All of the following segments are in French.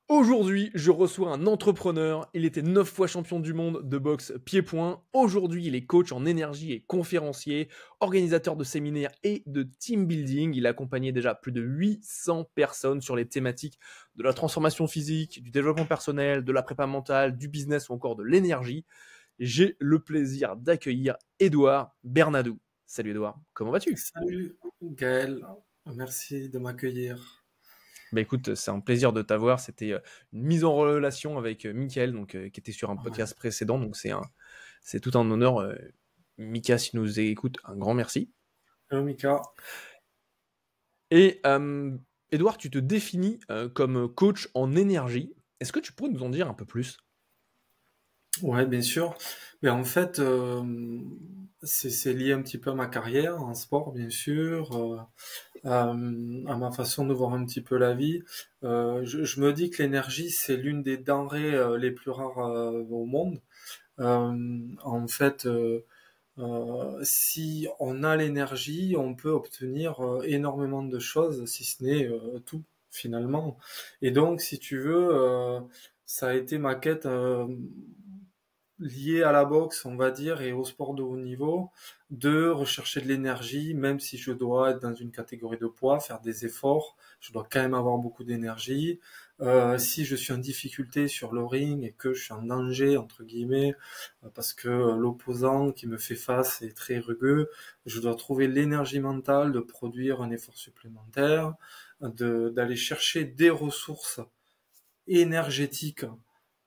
Aujourd'hui, je reçois un entrepreneur. Il était 9 fois champion du monde de boxe pied-point. Aujourd'hui, il est coach en énergie et conférencier, organisateur de séminaires et de team building. Il a accompagné déjà plus de 800 personnes sur les thématiques de la transformation physique, du développement personnel, de la prépa mentale, du business ou encore de l'énergie. J'ai le plaisir d'accueillir Édouard Bernadou. Salut Édouard, comment vas-tu? Salut Gaël, merci de m'accueillir. Bah écoute, c'est un plaisir de t'avoir. C'était une mise en relation avec Mickaël, donc qui était sur un Ouais. podcast précédent, donc c'est tout un honneur. Mika, si nous écoute, un grand merci. Hello Mika. Et Edouard, tu te définis comme coach en énergie. Est-ce que tu pourrais nous en dire un peu plus? Ouais, bien sûr. Mais en fait, c'est lié un petit peu à ma carrière en sport, bien sûr, à ma façon de voir un petit peu la vie. Je me dis que l'énergie, c'est l'une des denrées les plus rares au monde. En fait, si on a l'énergie, on peut obtenir énormément de choses, si ce n'est tout, finalement. Et donc, si tu veux, ça a été ma quête liée à la boxe, on va dire, et au sport de haut niveau, de rechercher de l'énergie, même si je dois être dans une catégorie de poids, faire des efforts, je dois quand même avoir beaucoup d'énergie. Si je suis en difficulté sur le ring et que je suis en danger, entre guillemets, parce que l'opposant qui me fait face est très rugueux, je dois trouver l'énergie mentale de produire un effort supplémentaire, d'aller chercher des ressources énergétiques,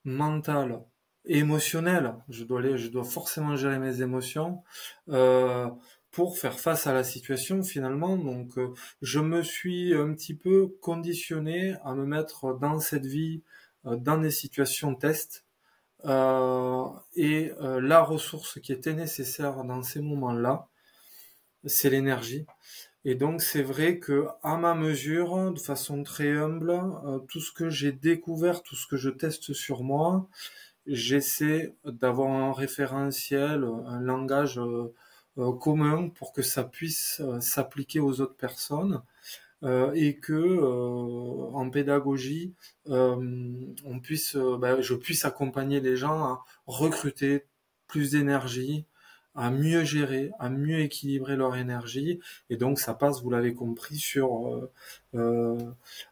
mentales, émotionnelles. Je dois forcément gérer mes émotions euh, pour faire face à la situation finalement. Donc, je me suis un petit peu conditionné à me mettre dans cette vie, dans des situations test la ressource qui était nécessaire dans ces moments-là, c'est l'énergie. Et donc c'est vrai que à ma mesure, de façon très humble, tout ce que j'ai découvert, tout ce que je teste sur moi, j'essaie d'avoir un référentiel, un langage commun pour que ça puisse s'appliquer aux autres personnes et que en pédagogie, je puisse accompagner les gens à recruter plus d'énergie, à mieux gérer, à mieux équilibrer leur énergie. Et donc ça passe, vous l'avez compris, sur euh,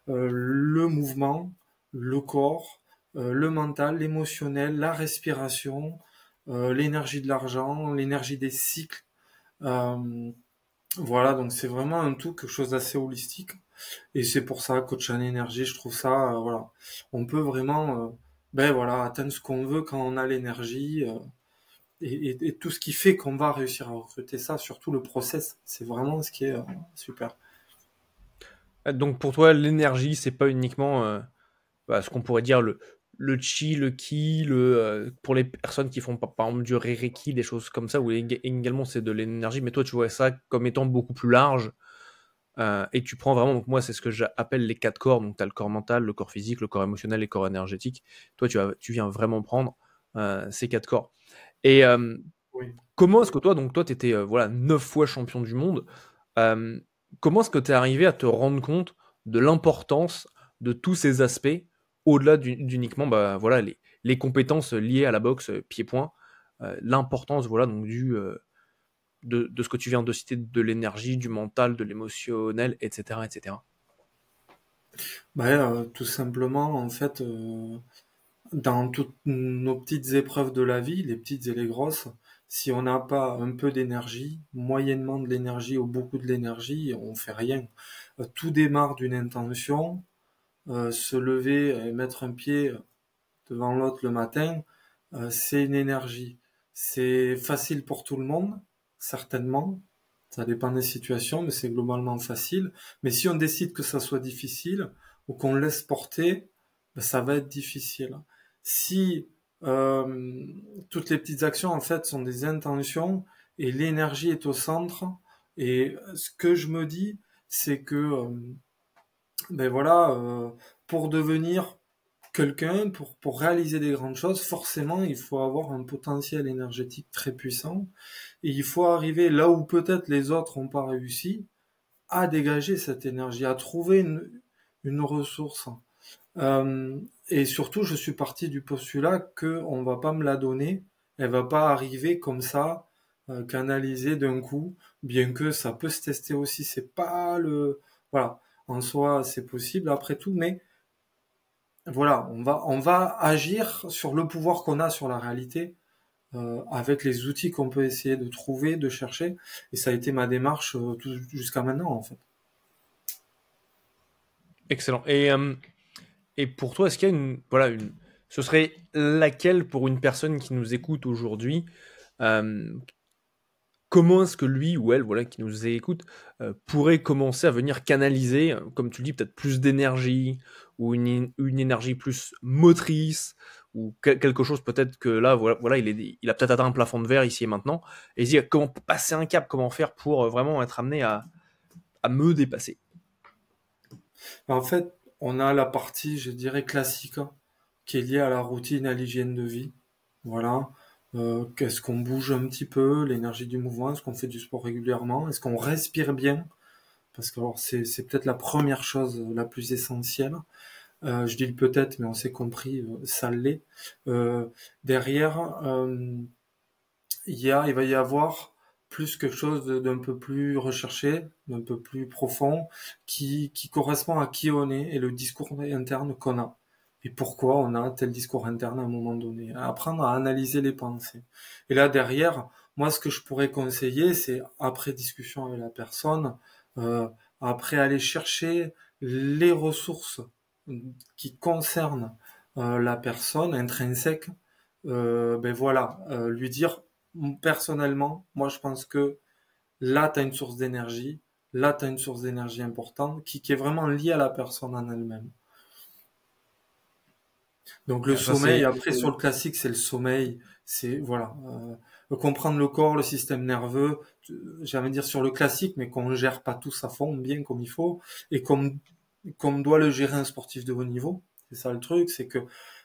le mouvement, le corps, le mental, l'émotionnel, la respiration, l'énergie de l'argent, l'énergie des cycles. Euh, voilà, donc c'est vraiment un tout, quelque chose d'assez holistique. Et c'est pour ça, coach en énergie, je trouve ça, voilà. On peut vraiment, voilà, atteindre ce qu'on veut quand on a l'énergie, et tout ce qui fait qu'on va réussir à recruter ça, surtout le process, c'est vraiment ce qui est super. Donc pour toi, l'énergie, c'est pas uniquement ce qu'on pourrait dire le chi, le ki, pour les personnes qui font par exemple du reiki, des choses comme ça, où également c'est de l'énergie, mais toi tu vois ça comme étant beaucoup plus large, et tu prends vraiment, donc moi c'est ce que j'appelle les quatre corps, donc tu as le corps mental, le corps physique, le corps émotionnel et le corps énergétique. Toi tu viens vraiment prendre ces quatre corps. Et Oui. comment est-ce que toi tu étais voilà, 9 fois champion du monde, euh, comment est-ce que tu es arrivé à te rendre compte de l'importance de tous ces aspects au-delà d'uniquement voilà, les compétences liées à la boxe pied-point, l'importance voilà, donc de ce que tu viens de citer, de l'énergie, du mental, de l'émotionnel, etc., etc. Tout simplement, en fait, dans toutes nos petites épreuves de la vie, les petites et les grosses, si on n'a pas un peu d'énergie, moyennement de l'énergie ou beaucoup de l'énergie, on fait rien. Tout démarre d'une intention, se lever et mettre un pied devant l'autre le matin, c'est une énergie. C'est facile pour tout le monde, certainement. Ça dépend des situations, mais c'est globalement facile. Mais si on décide que ça soit difficile ou qu'on laisse porter, ça va être difficile. Si toutes les petites actions en fait sont des intentions et l'énergie est au centre, et ce que je me dis, c'est que pour devenir quelqu'un, pour réaliser des grandes choses, forcément, il faut avoir un potentiel énergétique très puissant. Et il faut arriver là où peut-être les autres n'ont pas réussi, à dégager cette énergie, à trouver une ressource. Euh, et surtout, je suis parti du postulat que on va pas me la donner, elle va pas arriver comme ça, canalisée d'un coup, bien que ça peut se tester aussi. C'est pas le, voilà, en soi, c'est possible après tout, mais voilà, on va agir sur le pouvoir qu'on a sur la réalité, avec les outils qu'on peut essayer de trouver, de chercher. Et ça a été ma démarche jusqu'à maintenant, en fait. Excellent. Et pour toi, est-ce qu'il y a ce serait laquelle pour une personne qui nous écoute aujourd'hui, euh, comment est-ce que lui ou elle, voilà, qui nous écoute, pourrait commencer à venir canaliser, comme tu le dis, peut-être plus d'énergie, ou une énergie plus motrice, ou quelque chose peut-être que là, voilà, il a peut-être atteint un plafond de verre ici et maintenant, et il se dit comment passer un cap, comment faire pour vraiment être amené à me dépasser. En fait, on a la partie, je dirais, classique, hein, qui est liée à la routine, à l'hygiène de vie. Voilà. Qu'est-ce qu'on bouge un petit peu, l'énergie du mouvement, est-ce qu'on fait du sport régulièrement, est-ce qu'on respire bien? Parce que alors, c'est peut-être la première chose la plus essentielle. Je dis le peut-être, mais on s'est compris, ça l'est. Euh, Derrière, il va y avoir plus quelque chose d'un peu plus recherché, d'un peu plus profond, qui correspond à qui on est et le discours interne qu'on a. Et pourquoi on a tel discours interne à un moment donné. Apprendre à analyser les pensées. Et là, derrière, moi, ce que je pourrais conseiller, c'est, après discussion avec la personne, euh, après aller chercher les ressources qui concernent la personne intrinsèque, ben voilà, lui dire personnellement, moi je pense que là tu as une source d'énergie, là tu as une source d'énergie importante qui est vraiment liée à la personne en elle-même. Donc le Ah, ça, sommeil, c'est après sur le classique c'est le sommeil, c'est voilà, comprendre le corps, le système nerveux, j'allais dire sur le classique, mais qu'on ne gère pas tous à fond bien comme il faut et comme doit le gérer un sportif de haut niveau. C'est ça le truc, c'est que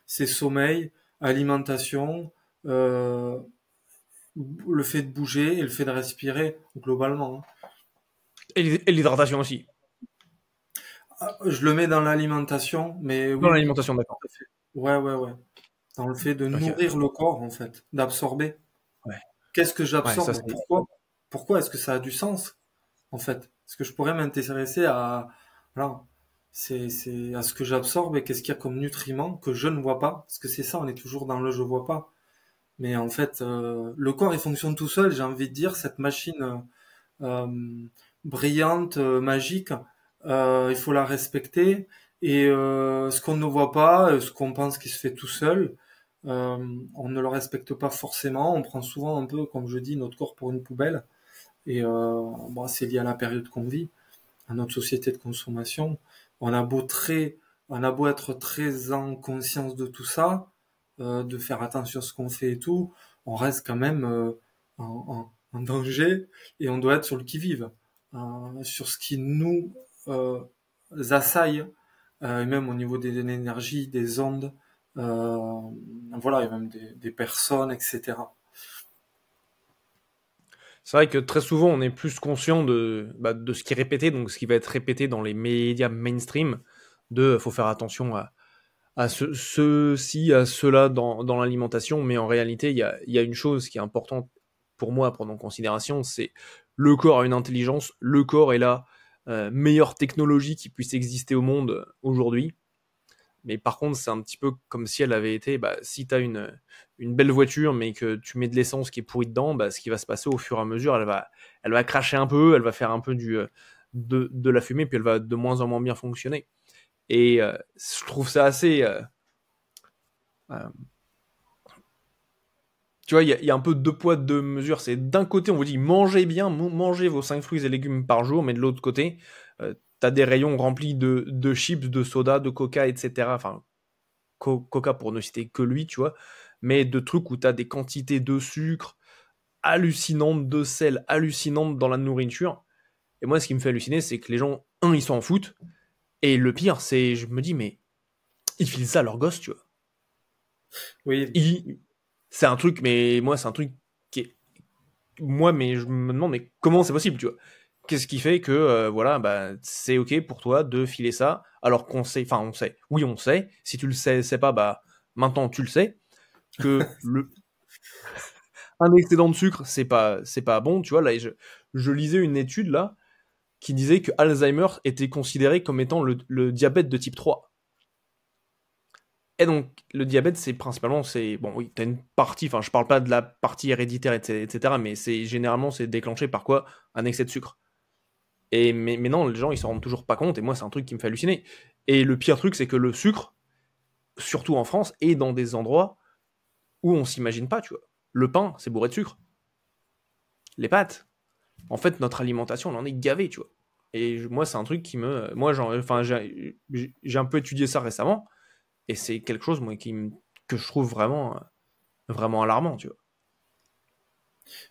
c'est sommeil, alimentation, euh, le fait de bouger et le fait de respirer globalement, hein. et l'hydratation aussi. Ah, je le mets dans l'alimentation, mais Dans oui, oui, tout l'alimentation, d'accord. à fait. Ouais, ouais, ouais. Dans le fait de Ok. nourrir le corps, en fait, d'absorber. Ouais. Qu'est-ce que Ouais, ça j'absorbe? c'est. Pourquoi est-ce que ça a du sens, en fait? Est-ce que je pourrais m'intéresser à, voilà, c'est à ce que j'absorbe et qu'est-ce qu'il y a comme nutriments que je ne vois pas? Parce que c'est ça, on est toujours dans le je vois pas. Mais en fait, le corps, il fonctionne tout seul, j'ai envie de dire, cette machine brillante, magique. Il faut la respecter. Et ce qu'on ne voit pas, ce qu'on pense qui se fait tout seul, on ne le respecte pas forcément. On prend souvent un peu, comme je dis, notre corps pour une poubelle. Et bon, c'est lié à la période qu'on vit, à notre société de consommation. On a beau très, on a beau être très en conscience de tout ça, de faire attention à ce qu'on fait et tout, on reste quand même en danger et on doit être sur le qui-vive, sur ce qui nous euh, assaille, et même au niveau des énergies, des ondes, euh, voilà, et même des personnes, etc. C'est vrai que très souvent, on est plus conscient de ce qui est répété, donc ce qui va être répété dans les médias mainstream, faut faire attention à ceci, à cela dans l'alimentation, mais en réalité, il y a une chose qui est importante pour moi à prendre en considération, c'est le corps a une intelligence, le corps est la meilleure technologie qui puisse exister au monde aujourd'hui. Mais par contre, c'est un petit peu comme si elle avait été, si tu as une belle voiture, mais que tu mets de l'essence qui est pourrie dedans, ce qui va se passer au fur et à mesure, elle va cracher un peu, elle va faire un peu de la fumée, puis elle va de moins en moins bien fonctionner. Et je trouve ça assez. Euh, Tu vois, il y a un peu deux poids, deux mesures. C'est d'un côté, on vous dit mangez bien, mangez vos 5 fruits et légumes par jour, mais de l'autre côté, t'as des rayons remplis de chips, de soda, de coca, etc. Enfin, Coca pour ne citer que lui, tu vois, mais de trucs où tu as des quantités de sucre hallucinantes, de sel hallucinantes dans la nourriture. Et moi, ce qui me fait halluciner, c'est que les gens, ils s'en foutent. Et le pire, c'est, je me dis, mais ils filent ça à leurs gosses, tu vois. Oui, Ils- C'est un truc, mais moi, c'est un truc qui est. Moi, mais je me demande, mais comment c'est possible, tu vois. Qu'est-ce qui fait que, voilà, c'est ok pour toi de filer ça alors qu'on sait, enfin on sait, oui on sait, si tu le sais pas, bah maintenant tu le sais, que un excédent de sucre, c'est pas bon, tu vois, là, je lisais une étude, là, qui disait que Alzheimer était considéré comme étant le diabète de type 3. Et donc, le diabète, c'est principalement, c'est, bon, oui, t'as une partie, enfin, je parle pas de la partie héréditaire, etc., mais généralement, c'est déclenché par quoi? Un excès de sucre. Mais non, les gens, ils s'en rendent toujours pas compte, et moi, c'est un truc qui me fait halluciner. Et le pire truc, c'est que le sucre, surtout en France, est dans des endroits où on s'imagine pas, tu vois. Le pain, c'est bourré de sucre. Les pâtes, en fait, notre alimentation, on en est gavé, tu vois. Et moi, c'est un truc qui me. Moi, enfin, j'ai un peu étudié ça récemment, et c'est quelque chose, moi, que je trouve vraiment, vraiment alarmant, tu vois.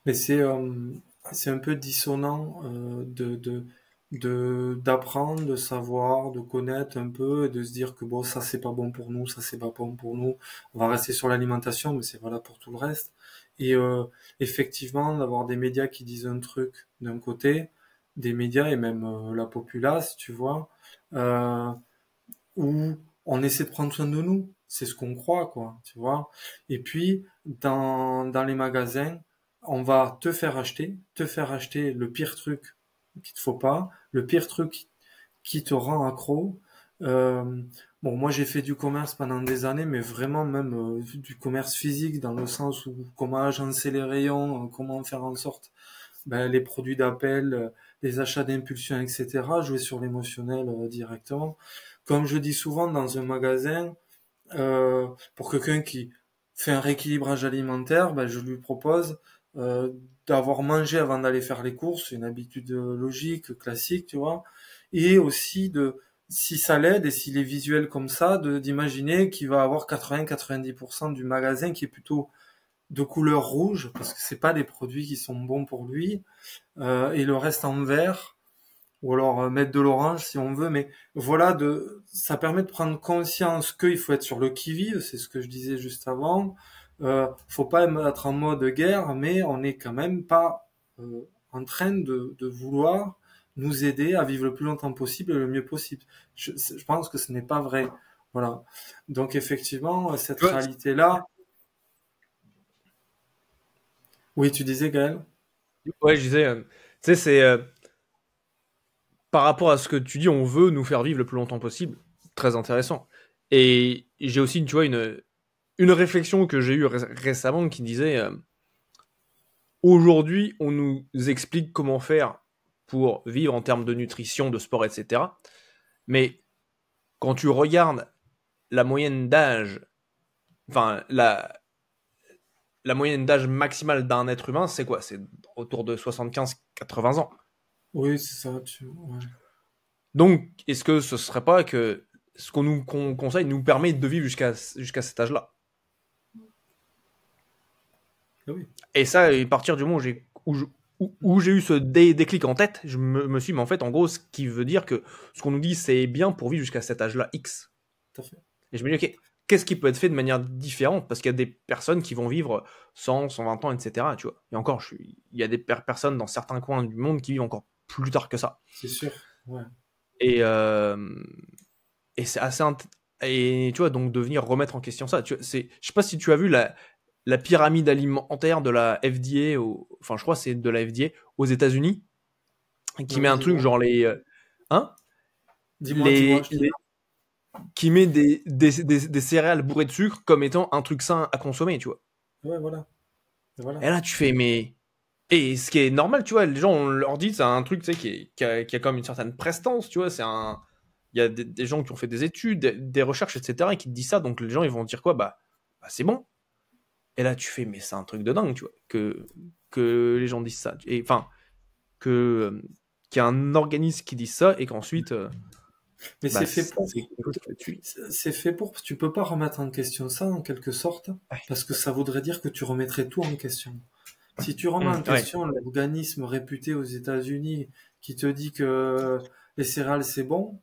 Mais c'est un peu dissonant d'apprendre, de savoir, de connaître un peu et de se dire que bon, ça c'est pas bon pour nous, ça c'est pas bon pour nous. On va rester sur l'alimentation, mais c'est valable pour tout le reste. Et effectivement, d'avoir des médias qui disent un truc d'un côté, des médias et même la populace, tu vois, euh, où on essaie de prendre soin de nous. C'est ce qu'on croit, quoi, tu vois. Et puis, dans les magasins, on va te faire acheter le pire truc qu'il te faut pas, le pire truc qui te rend accro. Euh, bon, moi j'ai fait du commerce pendant des années, mais vraiment même du commerce physique dans le sens où comment agencer les rayons, comment faire en sorte ben, les produits d'appel, les achats d'impulsion, etc. Jouer sur l'émotionnel directement. Comme je dis souvent dans un magasin, pour quelqu'un qui fait un rééquilibrage alimentaire, ben, je lui propose euh, d'avoir mangé avant d'aller faire les courses, une habitude logique, classique, tu vois, et aussi de, si ça l'aide et s'il est visuel comme ça, d'imaginer qu'il va avoir 80-90% du magasin qui est plutôt de couleur rouge, parce que c'est pas des produits qui sont bons pour lui, et le reste en vert, ou alors mettre de l'orange si on veut, mais voilà, ça permet de prendre conscience qu'il faut être sur le qui-vive, c'est ce que je disais juste avant. Faut pas être en mode guerre, mais on n'est quand même pas en train de vouloir nous aider à vivre le plus longtemps possible et le mieux possible. Je pense que ce n'est pas vrai. Voilà. Donc effectivement, cette Tu vois, réalité-là. Oui, tu disais Gaël? ouais, je disais, tu sais, c'est par rapport à ce que tu dis, on veut nous faire vivre le plus longtemps possible. Très intéressant. Et j'ai aussi, tu vois, une réflexion que j'ai eue récemment qui disait aujourd'hui, on nous explique comment faire pour vivre en termes de nutrition, de sport, etc. Mais quand tu regardes la moyenne d'âge, enfin, la moyenne d'âge maximale d'un être humain, c'est quoi? C'est autour de 75-80 ans. Oui, c'est ça. Ouais. Donc, est-ce que ce serait pas que ce qu'on nous conseille nous permet de vivre jusqu'à cet âge-là? Ah oui. Et ça, à partir du moment où j'ai eu ce déclic en tête, me suis dit, mais en fait, en gros, ce qui veut dire que ce qu'on nous dit, c'est bien pour vivre jusqu'à cet âge-là, X. Tout à fait. Et je me dis, ok, qu'est-ce qui peut être fait de manière différente? Parce qu'il y a des personnes qui vont vivre 100, 120 ans, etc. Tu vois. Et encore, il y a des personnes dans certains coins du monde qui vivent encore plus tard que ça. C'est sûr. Ouais. Et, et c'est assez et tu vois, donc de venir remettre en question ça. Je sais pas si tu as vu la pyramide alimentaire de la FDA, enfin je crois que c'est de la FDA aux États-Unis, qui met Non, un truc dis-moi. genre hein, Dis-moi, les, qui met des céréales bourrées de sucre comme étant un truc sain à consommer, tu vois. ouais, voilà. Voilà. Et là, tu fais, mais. Et ce qui est normal, tu vois, les gens, on leur dit, c'est un truc, tu sais, qui a comme une certaine prestance, tu vois, c'est un. Il y a des gens qui ont fait des études, des recherches, etc., et qui te disent ça, donc les gens, ils vont dire quoi? Bah c'est bon. Et là, tu fais, mais c'est un truc de dingue, tu vois, que les gens disent ça. Et enfin, que, qu'il y a un organisme qui dit ça, et qu'ensuite, Mais bah, c'est fait c'est pour. quelque chose que tu suis. C'est fait pour. Tu peux pas remettre en question ça, en quelque sorte, parce que ça voudrait dire que tu remettrais tout en question. Si tu remets en Ouais. question l'organisme réputé aux États-Unis qui te dit que les céréales c'est bon,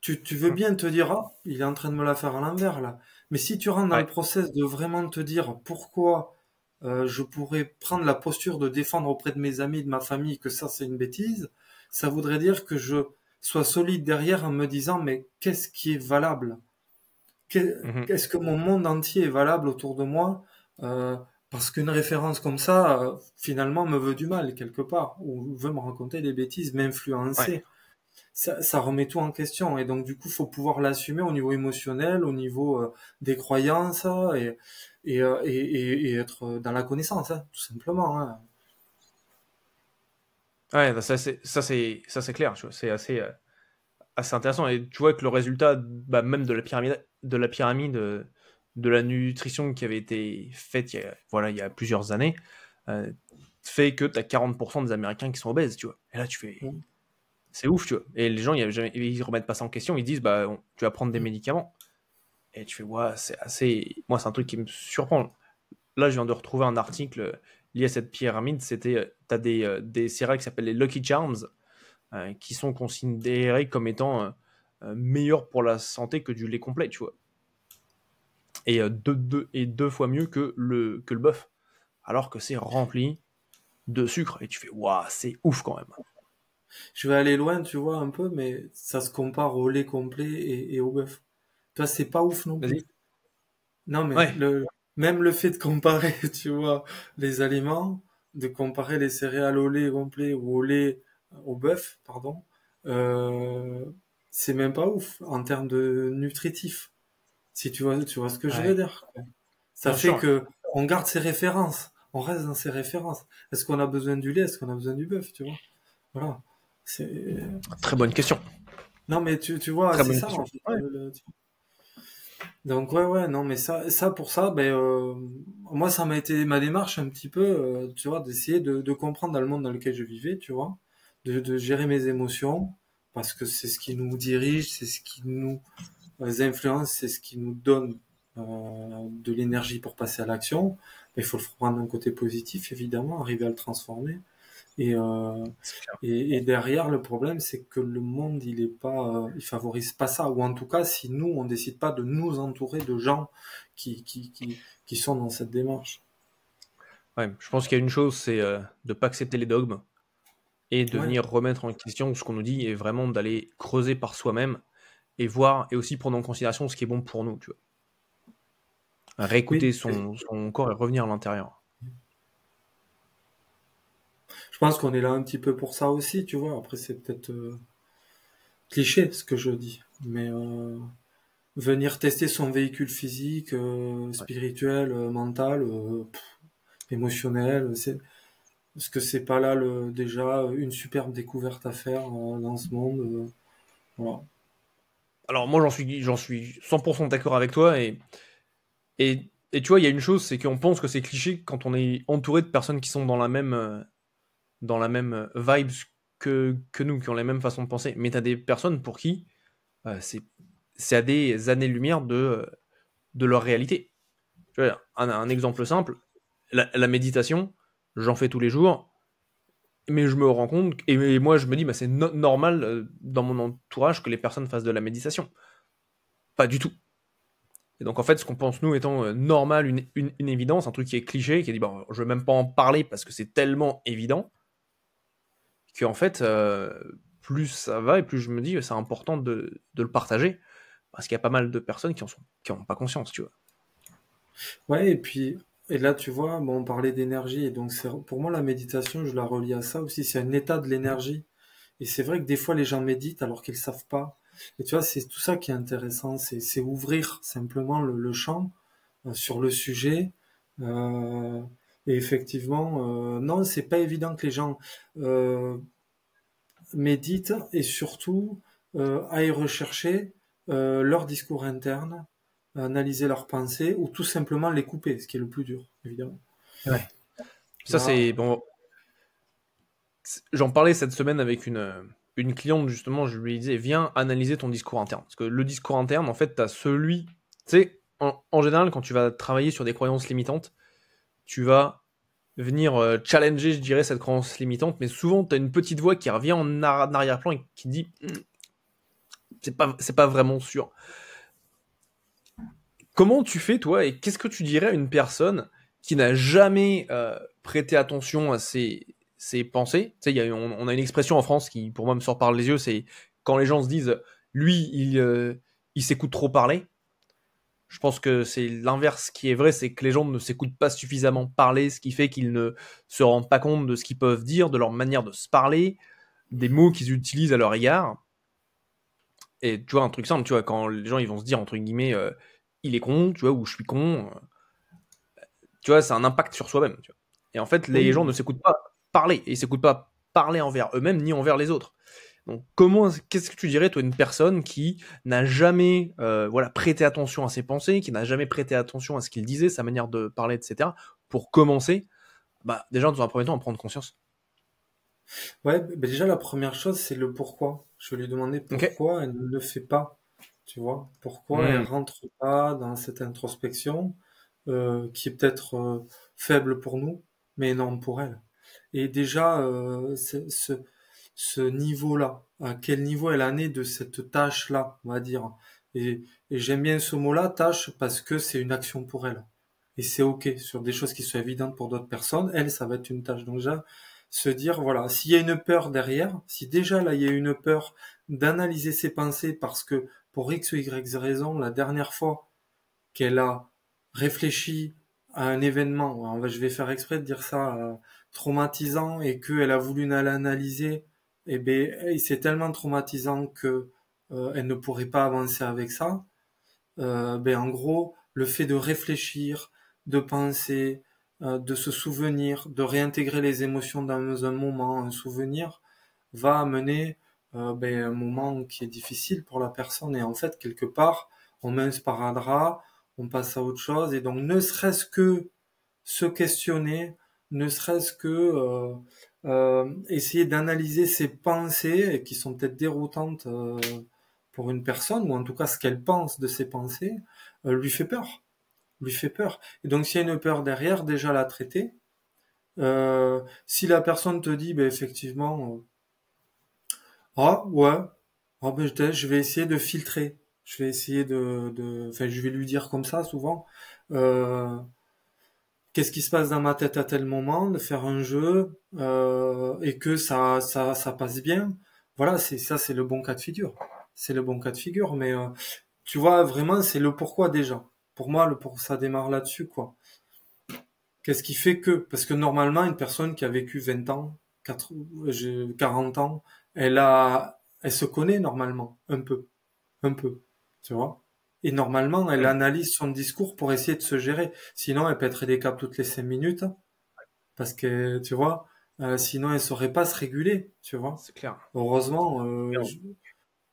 tu veux bien te dire, ah, il est en train de me la faire à l'envers là. Mais si tu rentres dans le Ouais. process de vraiment te dire pourquoi je pourrais prendre la posture de défendre auprès de mes amis, de ma famille, que ça c'est une bêtise, ça voudrait dire que sois solide derrière en me disant, mais qu'est-ce qui est valable? Mhm. Est-ce que mon monde entier est valable autour de moi? Parce qu'une référence comme ça, finalement, me veut du mal quelque part, ou veut me raconter des bêtises, Ouais. m'influencer. Ça remet tout en question, et donc du coup, faut pouvoir l'assumer au niveau émotionnel, au niveau des croyances, et être dans la connaissance, hein, tout simplement. Hein. Ouais, bah, ça c'est clair, tu vois, c'est assez intéressant. Et tu vois que le résultat, bah, même de la nutrition qui avait été faite il y a plusieurs années, euh, fait que tu as 40% des Américains qui sont obèses, tu vois. Et là, tu fais, Mm. c'est ouf, tu vois. Et les gens, ils remettent pas ça en question, ils disent, bah, tu vas prendre des médicaments. Et tu fais, ouais, c'est assez. Moi, c'est un truc qui me surprend. Là, je viens de retrouver un article lié à cette pyramide. T'as des céréales qui s'appellent les Lucky Charms, qui sont considérés comme étant meilleurs pour la santé que du lait complet, tu vois. Et deux fois mieux que le bœuf. Alors que c'est rempli de sucre. Et tu fais, waouh, c'est ouf quand même. Je vais aller loin, tu vois, un peu, mais ça se compare au lait complet et au bœuf. Toi, c'est pas ouf non Vas-y. plus. Non, mais Ouais, même le fait de comparer, tu vois, les aliments, de comparer les céréales au lait complet ou au lait au bœuf, pardon, euh, c'est même pas ouf en termes de nutritif. Si tu vois ce que je veux ouais, dire. Ça bien fait sûr. que on garde ses références, on reste dans ses références. Est-ce qu'on a besoin du lait? Est-ce qu'on a besoin du bœuf? Tu vois? Voilà. C'est Très bonne question. non, mais tu vois, Très c'est bonne ça question. en fait. Ouais. Donc ouais, non, mais ça pour ça, ben moi ça m'a été ma démarche un petit peu, tu vois, d'essayer de comprendre dans le monde dans lequel je vivais, tu vois, de gérer mes émotions parce que c'est ce qui nous dirige, c'est ce qui nous influence, c'est ce qui nous donne de l'énergie pour passer à l'action. Mais il faut le prendre d'un côté positif, évidemment, arriver à le transformer. Et, euh, C'est clair. et derrière, le problème, c'est que le monde, il est pas, il favorise pas ça. Ou en tout cas, si nous, on décide pas de nous entourer de gens qui sont dans cette démarche. Ouais, je pense qu'il y a une chose, c'est de pas accepter les dogmes et de Ouais. venir remettre en question ce qu'on nous dit et vraiment d'aller creuser par soi-même et voir et aussi prendre en considération ce qui est bon pour nous, tu vois. Réécouter Oui. son corps et revenir à l'intérieur. Je pense qu'on est là un petit peu pour ça aussi, tu vois. Après, c'est peut-être cliché ce que je dis, mais venir tester son véhicule physique, Ouais. spirituel, mental, émotionnel, est-ce que c'est pas là déjà une superbe découverte à faire dans ce monde, voilà. Alors moi j'en suis 100% d'accord avec toi et tu vois il y a une chose c'est qu'on pense que c'est cliché quand on est entouré de personnes qui sont dans la même vibes que nous, qui ont les mêmes façons de penser. Mais t'as des personnes pour qui c'est à des années-lumière de leur réalité. Tu vois, un exemple simple, la méditation, j'en fais tous les jours, mais je me rends compte, et moi je me dis, bah, c'est normal dans mon entourage que les personnes fassent de la méditation. Pas du tout. Et donc en fait, ce qu'on pense nous étant normal, une évidence, un truc qui est cliché, qui est dit, bon, je vais même pas en parler parce que c'est tellement évident, qu'en fait, plus ça va et plus je me dis, c'est important de le partager, parce qu'il y a pas mal de personnes qui en ont pas conscience, tu vois. Ouais, et puis, et là, tu vois, bon, on parlait d'énergie, et donc pour moi, la méditation, je la relie à ça aussi, c'est un état de l'énergie. Et c'est vrai que des fois, les gens méditent alors qu'ils savent pas. Et tu vois, c'est tout ça qui est intéressant, c'est ouvrir simplement le champ sur le sujet. Euh, et effectivement, non, c'est pas évident que les gens euh, méditent et surtout aillent rechercher leur discours interne, analyser leurs pensées ou tout simplement les couper, ce qui est le plus dur, évidemment. Ouais. Ça, Là, c'est bon. J'en parlais cette semaine avec une cliente, justement. Je lui disais, viens analyser ton discours interne. Parce que le discours interne, en fait, t'as celui. Tu sais, en général, quand tu vas travailler sur des croyances limitantes, tu vas venir challenger, je dirais, cette croyance limitante. Mais souvent, t'as une petite voix qui revient en arrière-plan et qui dit, c'est pas vraiment sûr. Comment tu fais, toi, et qu'est-ce que tu dirais à une personne qui n'a jamais prêté attention à ses pensées? Tu sais, on a une expression en France qui, pour moi, me sort par les yeux, c'est quand les gens se disent, lui, il s'écoute trop parler, je pense que c'est l'inverse qui est vrai, c'est que les gens ne s'écoutent pas suffisamment parler, ce qui fait qu'ils ne se rendent pas compte de ce qu'ils peuvent dire, de leur manière de se parler, des mots qu'ils utilisent à leur égard. Et tu vois, un truc simple, tu vois, quand les gens ils vont se dire, entre guillemets, il est con, tu vois, ou je suis con, tu vois, c'est un impact sur soi-même, tu vois. Et en fait, les Oui, gens ne s'écoutent pas parler, et ils s'écoutent pas parler envers eux-mêmes ni envers les autres. Donc, qu'est-ce que tu dirais, toi, une personne qui n'a jamais, voilà, prêté attention à ses pensées, qui n'a jamais prêté attention à ce qu'il disait, sa manière de parler, etc., pour commencer, bah, déjà, dans un premier temps, en prendre conscience. ouais, déjà la première chose, c'est le pourquoi. Je vais lui demander Ok. pourquoi elle ne le fait pas, tu vois. Pourquoi elle Hmm. rentre pas dans cette introspection qui est peut-être faible pour nous, mais énorme pour elle. Et déjà, ce niveau-là, à quel niveau elle en est de cette tâche-là, on va dire. Et j'aime bien ce mot-là, tâche, parce que c'est une action pour elle. Et c'est OK. Sur des choses qui sont évidentes pour d'autres personnes, elle, ça va être une tâche. Donc déjà, se dire, voilà, s'il y a une peur derrière, si déjà là, il y a une peur d'analyser ses pensées parce que pour X ou Y raison, la dernière fois qu'elle a réfléchi à un événement, je vais faire exprès de dire ça, traumatisant, et qu'elle a voulu l'analyser, et ben, c'est tellement traumatisant que elle ne pourrait pas avancer avec ça. Ben, en gros, le fait de réfléchir, de penser, de se souvenir, de réintégrer les émotions dans un moment, un souvenir, va amener ben, un moment qui est difficile pour la personne. Et en fait, quelque part, on met un sparadrap, on passe à autre chose. Et donc, ne serait-ce que se questionner, ne serait-ce que essayer d'analyser ses pensées, qui sont peut-être déroutantes pour une personne, ou en tout cas ce qu'elle pense de ses pensées, lui fait peur. Lui fait peur. Et donc, s'il y a une peur derrière, déjà la traiter. Si la personne te dit, ben, effectivement, ah ouais, ah, ben, je vais essayer de filtrer. Je vais essayer enfin, je vais lui dire comme ça souvent. Euh, Qu'est-ce qui se passe dans ma tête à tel moment, de faire un jeu et que ça passe bien. Voilà, c'est le bon cas de figure. C'est le bon cas de figure, mais tu vois vraiment c'est le pourquoi déjà. Pour moi, ça démarre là-dessus quoi. Qu'est-ce qui fait que parce que normalement une personne qui a vécu 20 ans, 40 ans, elle se connaît normalement un peu, tu vois. Et normalement, elle Hmm. analyse son discours pour essayer de se gérer. Sinon, elle pèterait des câbles toutes les 5 minutes, parce que, tu vois, sinon elle saurait pas se réguler, tu vois. C'est clair. Heureusement,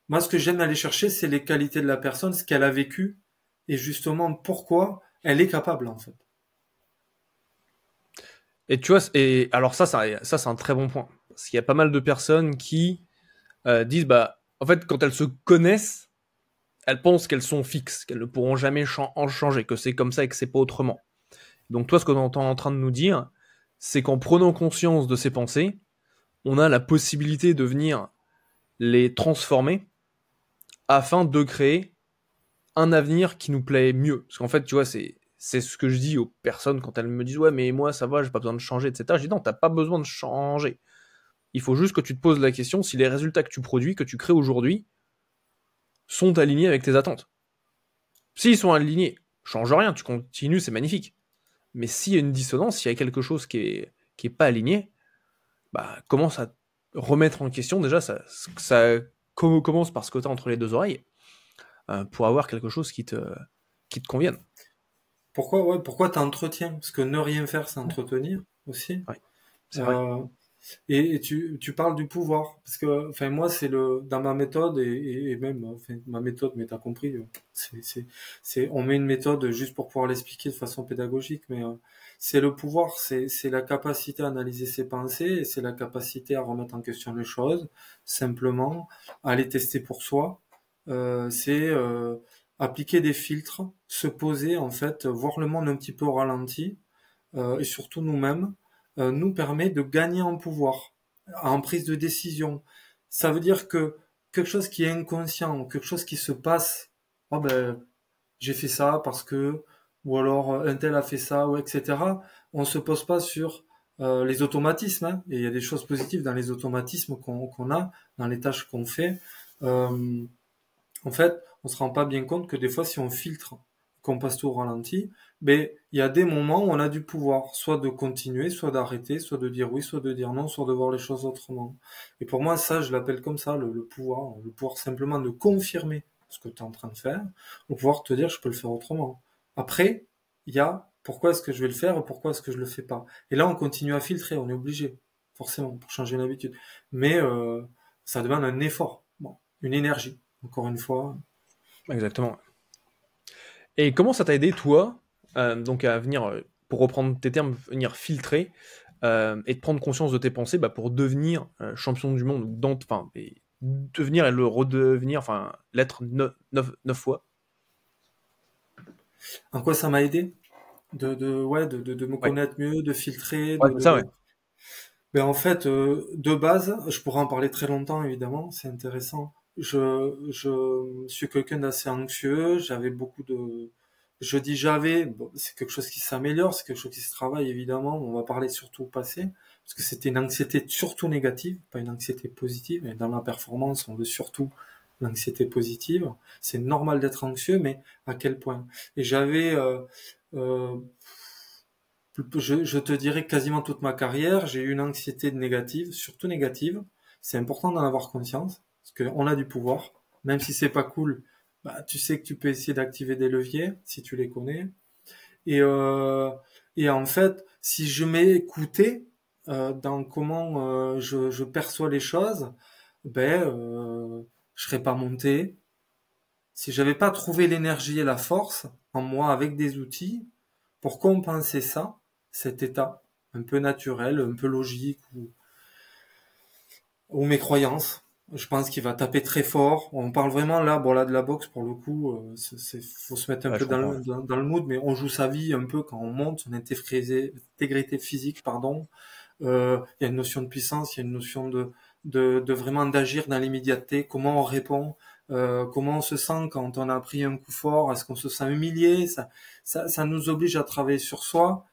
moi, ce que j'aime aller chercher, c'est les qualités de la personne, ce qu'elle a vécu, et justement pourquoi elle est capable, en fait. Et tu vois, et alors ça c'est un très bon point. Parce qu'il y a pas mal de personnes qui disent, bah, en fait, quand elles se connaissent, elles pensent qu'elles sont fixes, qu'elles ne pourront jamais en changer, que c'est comme ça et que c'est pas autrement. Donc toi, ce que tu es en train de nous dire, c'est qu'en prenant conscience de ces pensées, on a la possibilité de venir les transformer afin de créer un avenir qui nous plaît mieux. Parce qu'en fait, tu vois, c'est ce que je dis aux personnes quand elles me disent ouais mais moi ça va, j'ai pas besoin de changer, etc. Je dis non, t'as pas besoin de changer. Il faut juste que tu te poses la question si les résultats que tu produis, que tu crées aujourd'hui, sont alignés avec tes attentes. S'ils sont alignés, change rien, tu continues, c'est magnifique. Mais s'il y a une dissonance, s'il y a quelque chose qui est pas aligné, bah commence à remettre en question déjà ça commence par ce que t'as entre les deux oreilles pour avoir quelque chose qui te convienne. Pourquoi, ouais, pourquoi t'entretiens? Parce que ne rien faire, c'est entretenir aussi. Ouais, c'est vrai. Euh, et tu parles du pouvoir, parce que, enfin, moi, dans ma méthode, et même, enfin, ma méthode, mais t'as compris, on met une méthode juste pour pouvoir l'expliquer de façon pédagogique, mais c'est le pouvoir, c'est la capacité à analyser ses pensées, et c'est la capacité à remettre en question les choses, simplement, à les tester pour soi, c'est appliquer des filtres, se poser, en fait, voir le monde un petit peu au ralenti, et surtout nous-mêmes, nous permet de gagner en pouvoir, en prise de décision. Ça veut dire que quelque chose qui est inconscient, quelque chose qui se passe, oh ben, j'ai fait ça parce que, ou alors un tel a fait ça, ou etc. On se pose pas sur les automatismes, hein, et il y a des choses positives dans les automatismes qu'on a, dans les tâches qu'on fait. Euh, En fait, on se rend pas bien compte que des fois, si on filtre, qu'on passe tout au ralenti, mais il y a des moments où on a du pouvoir, soit de continuer, soit d'arrêter, soit de dire oui, soit de dire non, soit de voir les choses autrement. Et pour moi, ça, je l'appelle comme ça, le pouvoir simplement de confirmer ce que tu es en train de faire, ou pouvoir te dire, je peux le faire autrement. Après, il y a pourquoi est-ce que je vais le faire et pourquoi est-ce que je le fais pas. Et là, on continue à filtrer, on est obligé, forcément, pour changer l'habitude. Mais ça demande un effort, bon, une énergie. Encore une fois, Exactement. Et comment ça t'a aidé, toi, donc à venir, pour reprendre tes termes, venir filtrer et de prendre conscience de tes pensées bah, pour devenir champion du monde, ou enfin, et devenir et le redevenir, enfin, l'être neuf fois. en quoi ça m'a aidé ouais, de me Ouais, connaître mieux, de filtrer, ouais, c'est ça, ouais. Ben en fait, de base, je pourrais en parler très longtemps, évidemment, c'est intéressant. Je suis quelqu'un d'assez anxieux, j'avais beaucoup de... Je dis j'avais, bon, c'est quelque chose qui s'améliore, c'est quelque chose qui se travaille, évidemment. On va parler surtout au passé, parce que c'était une anxiété surtout négative, pas une anxiété positive. Et dans la performance, on veut surtout l'anxiété positive. C'est normal d'être anxieux, mais à quel point? Et j'avais... euh, je te dirais que quasiment toute ma carrière, j'ai eu une anxiété négative, surtout négative. C'est important d'en avoir conscience, parce qu'on a du pouvoir. Même si c'est pas cool, bah, tu sais que tu peux essayer d'activer des leviers, si tu les connais. Et, euh, et en fait, si je m'écoutais dans comment je perçois les choses, ben, je serais pas monté. Si j'avais pas trouvé l'énergie et la force en moi avec des outils, pour compenser ça, cet état un peu naturel, un peu logique, ou mes croyances. Je pense qu'il va taper très fort. On parle vraiment là, bon là de la boxe pour le coup, faut se mettre un Ouais, peu je comprends. Ouais. dans le mood, mais on joue sa vie un peu quand on monte son intégrité physique, pardon. Il y a une notion de puissance, il y a une notion de vraiment d'agir dans l'immédiateté. Comment on répond, comment on se sent quand on a pris un coup fort, est-ce qu'on se sent humilié, ça nous oblige à travailler sur soi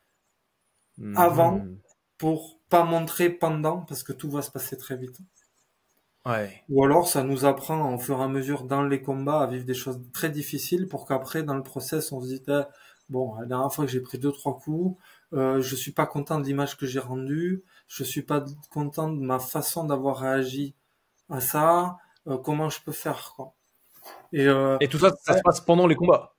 avant Mhm. pour pas montrer pendant parce que tout va se passer très vite. Ouais. Ou alors ça nous apprend au fur et à mesure dans les combats à vivre des choses très difficiles pour qu'après dans le process on se dit eh, bon la dernière fois que j'ai pris deux trois coups je suis pas content de l'image que j'ai rendue, je suis pas content de ma façon d'avoir réagi à ça, comment je peux faire quoi. Et, Et tout ça, ça ouais, se passe pendant les combats.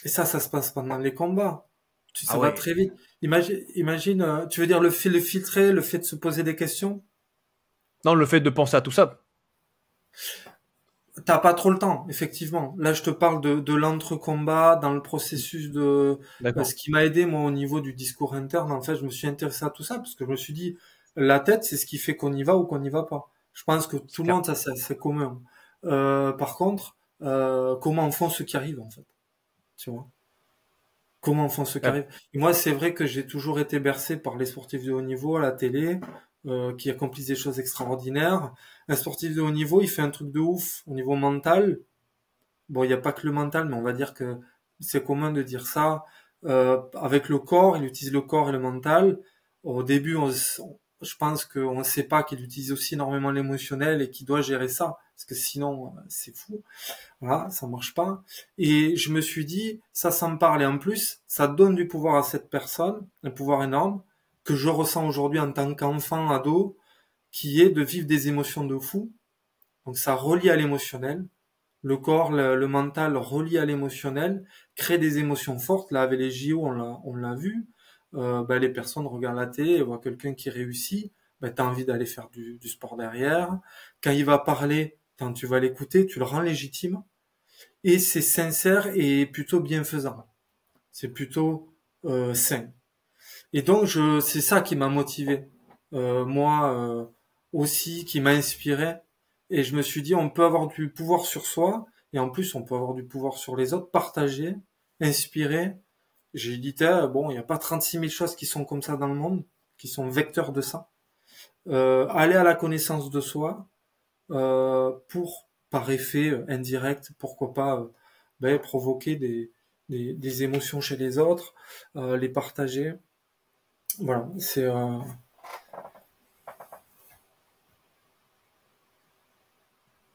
et ça se passe pendant les combats. Ça Ah va ouais. très vite. Imagine, tu veux dire le filtrer, le fait de se poser des questions. Non, le fait de penser à tout ça. T'as pas trop le temps, effectivement. Là, je te parle de l'entre-combat, dans le processus de... ce D'accord. qui m'a aidé, moi, au niveau du discours interne, en fait, je me suis intéressé à tout ça, parce que je me suis dit, la tête, c'est ce qui fait qu'on y va ou qu'on n'y va pas. Je pense que C'est tout le clair. monde, ça, c'est commun. Par contre, comment en font ceux qui arrivent, en fait, tu vois? Comment font ceux qui Ouais. arrivent. Et moi, c'est vrai que j'ai toujours été bercé par les sportifs de haut niveau à la télé, qui accomplissent des choses extraordinaires. Un sportif de haut niveau, il fait un truc de ouf au niveau mental. Bon, il n'y a pas que le mental, mais on va dire que c'est commun de dire ça. Avec le corps, il utilise le corps et le mental. Au début, je pense qu'on ne sait pas qu'il utilise aussi énormément l'émotionnel et qu'il doit gérer ça, parce que sinon, c'est fou. Voilà, ça marche pas. Et je me suis dit, ça me parle. Et en plus, ça donne du pouvoir à cette personne, un pouvoir énorme, que je ressens aujourd'hui en tant qu'enfant, ado, qui est de vivre des émotions de fou. Donc ça relie à l'émotionnel. Le corps, le mental relie à l'émotionnel, crée des émotions fortes. Là, avec les JO, on l'a vu. Les personnes regardent la télé et voient quelqu'un qui réussit. Ben, t'as envie d'aller faire du sport derrière. Quand il va parler, quand tu vas l'écouter, tu le rends légitime et c'est sincère et plutôt bienfaisant. C'est plutôt sain. Et donc c'est ça qui m'a motivé, moi aussi, qui m'a inspiré. Et je me suis dit, on peut avoir du pouvoir sur soi et en plus on peut avoir du pouvoir sur les autres, partager, inspirer. J'ai dit, bon, il n'y a pas 36 000 choses qui sont comme ça dans le monde, qui sont vecteurs de ça. Aller à la connaissance de soi, pour, par effet indirect, pourquoi pas provoquer des émotions chez les autres, les partager. Voilà, c'est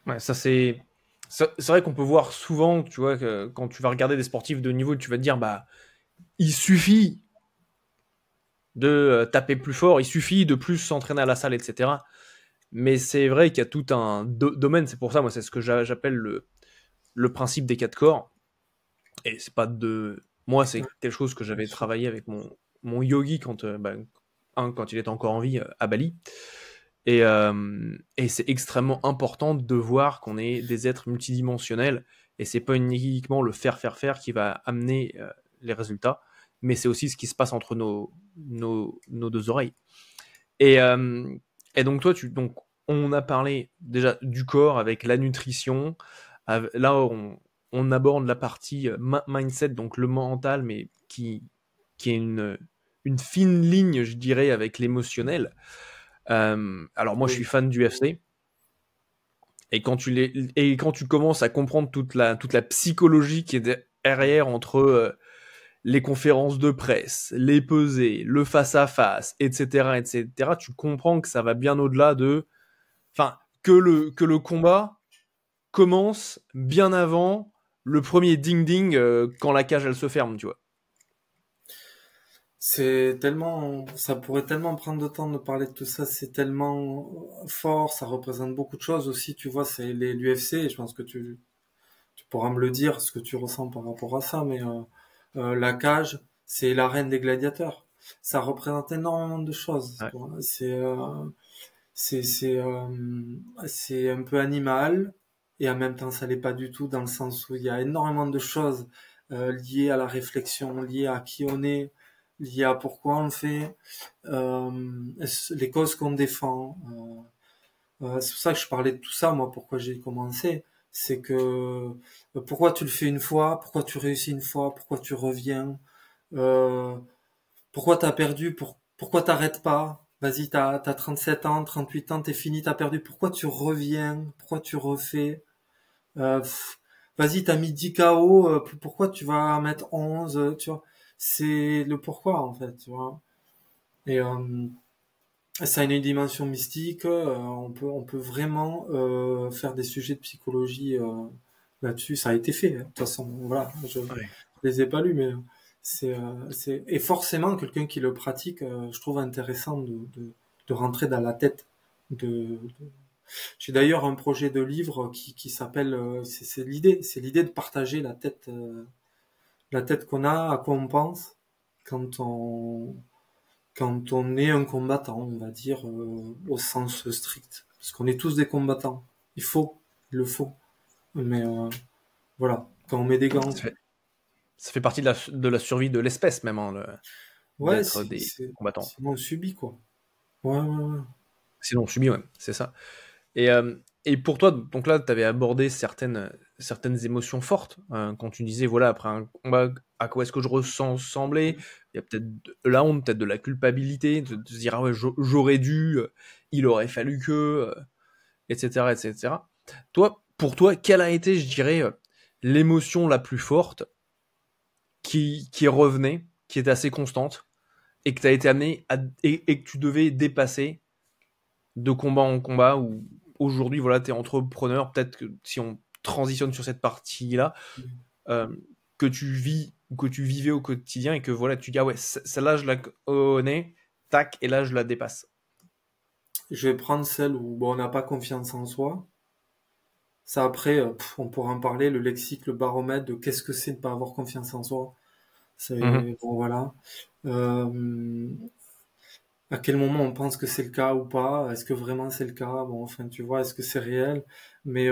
Ouais, ça c'est vrai qu'on peut voir souvent, tu vois, que quand tu vas regarder des sportifs de haut niveau, tu vas te dire, bah, il suffit de taper plus fort, il suffit de plus s'entraîner à la salle, etc. Mais c'est vrai qu'il y a tout un domaine, c'est pour ça, moi, c'est ce que j'appelle le principe des quatre corps. Et c'est pas de. Moi, Ouais, c'est quelque chose que bien j'avais sûr. travaillé avec mon yogi quand il était encore en vie à Bali. Et c'est extrêmement important de voir qu'on est des êtres multidimensionnels. Et c'est pas uniquement le faire qui va amener les résultats, mais c'est aussi ce qui se passe entre nos deux oreilles. Et, euh, et donc, donc, on a parlé déjà du corps avec la nutrition. Là, on aborde la partie mindset, donc le mental, mais qui est une fine ligne, je dirais, avec l'émotionnel. Alors, moi, je suis Oui. fan du UFC. Et quand tu commences à comprendre toute la psychologie qui est derrière entre les conférences de presse, les pesées, le face-à-face, etc., tu comprends que ça va bien au-delà enfin, que le combat commence bien avant le premier ding-ding quand la cage, elle se ferme, tu vois. C'est tellement, ça pourrait tellement prendre de temps de parler de tout ça, c'est tellement fort, ça représente beaucoup de choses aussi, tu vois, c'est l'UFC, et je pense que tu pourras me le dire, ce que tu ressens par rapport à ça, mais la cage, c'est l'arène des gladiateurs. Ça représente énormément de choses, Ouais. quoi. C'est, c'est, euh, c'est un peu animal, et en même temps, ça l'est pas du tout, dans le sens où il y a énormément de choses liées à la réflexion, liées à qui on est, liées à pourquoi on le fait, les causes qu'on défend. C'est pour ça que je parlais de tout ça, moi, pourquoi j'ai commencé. C'est que pourquoi tu le fais une fois, pourquoi tu réussis une fois, pourquoi tu reviens, euh, pourquoi t'as perdu, pourquoi t'arrêtes pas. Vas-y, t'as 37 ans, 38 ans, t'es fini, t'as perdu. Pourquoi tu reviens, pourquoi tu refais. Pff, vas-y, t'as mis 10 KO, pourquoi tu vas mettre 11, tu vois. C'est le pourquoi, en fait, tu vois. Et ça a une dimension mystique. On peut vraiment faire des sujets de psychologie là-dessus. Ça a été fait. Hein. De toute façon, voilà. Je Ouais. les ai pas lus, mais et forcément quelqu'un qui le pratique, je trouve intéressant de rentrer dans la tête. J'ai d'ailleurs un projet de livre qui s'appelle. C'est l'idée de partager la tête qu'on a, à quoi on pense quand on est un combattant, on va dire, au sens strict. Parce qu'on est tous des combattants. Il le faut. Mais voilà, quand on met des gants. Ça fait, ça fait partie de la survie de l'espèce, même, hein, Ouais, d'être des combattants. sinon on subit, quoi. Ouais, ouais, ouais. Sinon, on subit, ouais, c'est ça. Et pour toi, donc là, tu avais abordé certaines émotions fortes quand tu disais, voilà, après un combat, à quoi est-ce que je ressemblais? Il y a peut-être de la honte, peut-être de la culpabilité, de se dire, ah ouais, j'aurais dû, il aurait fallu que, etc., etc. Pour toi, quelle a été, je dirais, l'émotion la plus forte qui revenait, qui était assez constante, et que tu as été amené et que tu devais dépasser de combat en combat où aujourd'hui, voilà, tu es entrepreneur, peut-être que si on transitionne sur cette partie-là, euh, que tu vis ou que tu vivais au quotidien et que voilà, tu dis, ah ouais, celle-là, je la connais, tac, et là, je la dépasse. Je vais prendre celle où bon, on n'a pas confiance en soi. Ça, après, on pourra en parler, le lexique, le baromètre de qu'est-ce que c'est de pas avoir confiance en soi. Mhm. C'est bon, voilà. Euh, à quel moment on pense que c'est le cas ou pas? Est-ce que vraiment c'est le cas? Bon, enfin, tu vois, est-ce que c'est réel? Mais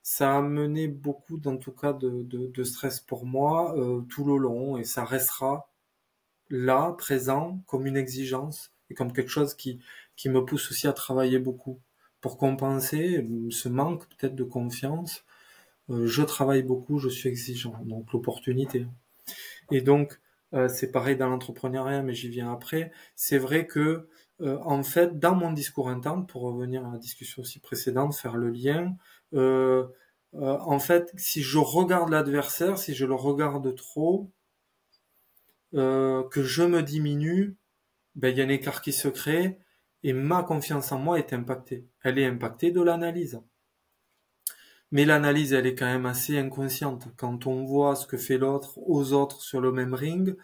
ça a mené beaucoup, en tout cas, de stress pour moi tout le long, et ça restera là, présent, comme une exigence et comme quelque chose qui me pousse aussi à travailler beaucoup. Pour compenser ce manque peut-être de confiance, je travaille beaucoup, je suis exigeant, donc l'opportunité. Et donc, c'est pareil dans l'entrepreneuriat, mais j'y viens après. C'est vrai que, en fait, dans mon discours interne, pour revenir à la discussion aussi précédente, faire le lien, euh, en fait, si je regarde l'adversaire, si je le regarde trop, que je me diminue, ben, il y a un écart qui se crée et ma confiance en moi est impactée. Elle est impactée de l'analyse. mais l'analyse, elle est quand même assez inconsciente. Quand on voit ce que fait l'autre aux autres sur le même ring,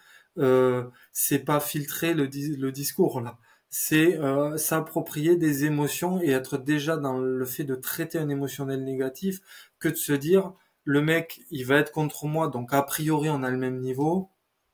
c'est pas filtrer le discours là. C'est s'approprier des émotions et être déjà dans le fait de traiter un émotionnel négatif que de se dire le mec, il va être contre moi, donc a priori on a le même niveau,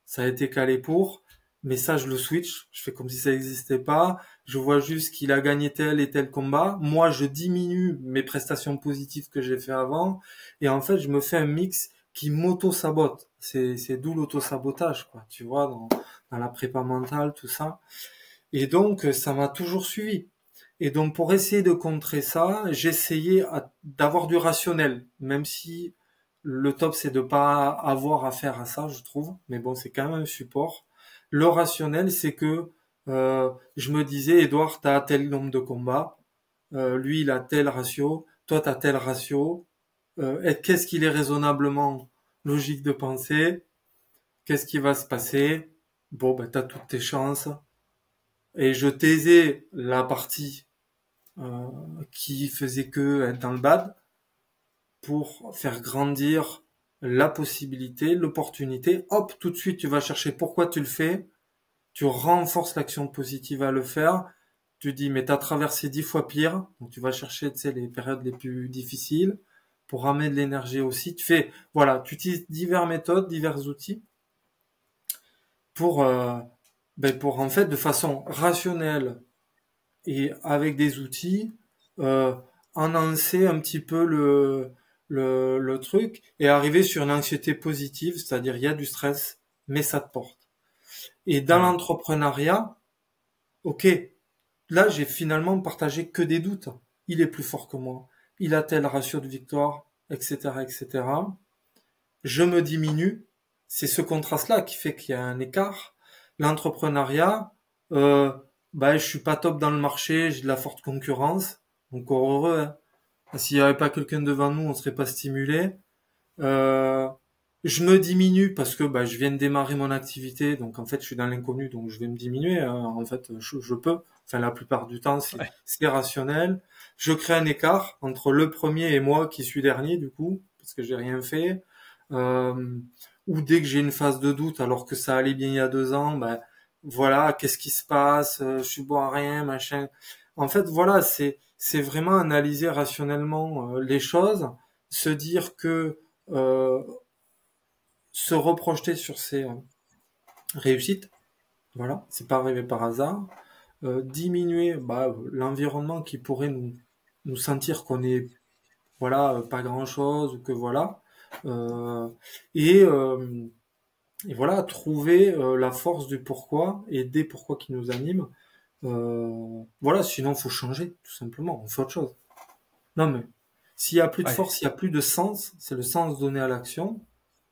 ça a été calé pour, mais ça je le switch, je fais comme si ça n'existait pas, je vois juste qu'il a gagné tel et tel combat, moi je diminue mes prestations positives que j'ai fait avant, et en fait je me fais un mix qui m'auto-sabote. C'est d'où l'auto-sabotage, quoi, tu vois, dans la prépa mentale, tout ça. Et donc ça m'a toujours suivi. Et donc pour essayer de contrer ça, j'essayais d'avoir du rationnel, même si le top c'est de pas avoir affaire à ça, je trouve. Mais bon, c'est quand même un support. Le rationnel, c'est que je me disais, Edouard, t'as tel nombre de combats, lui il a tel ratio, toi t'as tel ratio. Et qu'est-ce qu'il est raisonnablement logique de penser? Qu'est-ce qui va se passer? Bon, ben t'as toutes tes chances. Et je taisais la partie euh, qui faisait que être dans le bad pour faire grandir la possibilité, l'opportunité. Hop, tout de suite, tu vas chercher pourquoi tu le fais. Tu renforces l'action positive à le faire. Tu dis, mais t'as traversé 10 fois pire. Donc, tu vas chercher, tu sais, les périodes les plus difficiles pour ramener de l'énergie aussi. Tu fais, voilà, tu utilises diverses méthodes, divers outils pour, pour en fait, de façon rationnelle et avec des outils, euh, enhancer un petit peu le truc et arriver sur une anxiété positive, c'est-à-dire il y a du stress, mais ça te porte. Et dans Ouais. l'entrepreneuriat, ok, là j'ai finalement partagé que des doutes. Il est plus fort que moi, il a tel ratio de victoire, etc., etc. Je me diminue. C'est ce contraste-là qui fait qu'il y a un écart. L'entrepreneuriat, euh, je suis pas top dans le marché, j'ai de la forte concurrence. Encore heureux, hein. S'il y avait pas quelqu'un devant nous, on serait pas stimulé. Euh, je me diminue parce que je viens de démarrer mon activité, donc en fait je suis dans l'inconnu, donc je vais me diminuer, hein. En fait, je peux. Enfin, la plupart du temps, Ouais. c'est rationnel. Je crée un écart entre le premier et moi qui suis dernier, du coup, parce que j'ai rien fait. Euh, ou dès que j'ai une phase de doute, alors que ça allait bien il y a 2 ans, voilà, qu'est-ce qui se passe? Je suis bon à rien, machin. En fait, voilà, c'est vraiment analyser rationnellement les choses, se dire que euh, se reprojeter sur ses réussites, voilà, c'est pas arrivé par hasard, diminuer l'environnement qui pourrait nous sentir qu'on est voilà pas grand chose ou que voilà euh, et, euh, et voilà trouver la force du pourquoi et des pourquoi qui nous animent. Voilà, sinon faut changer tout simplement, on fait autre chose. Non mais s'il y a plus de Ouais. force, il y a plus de sens, c'est le sens donné à l'action.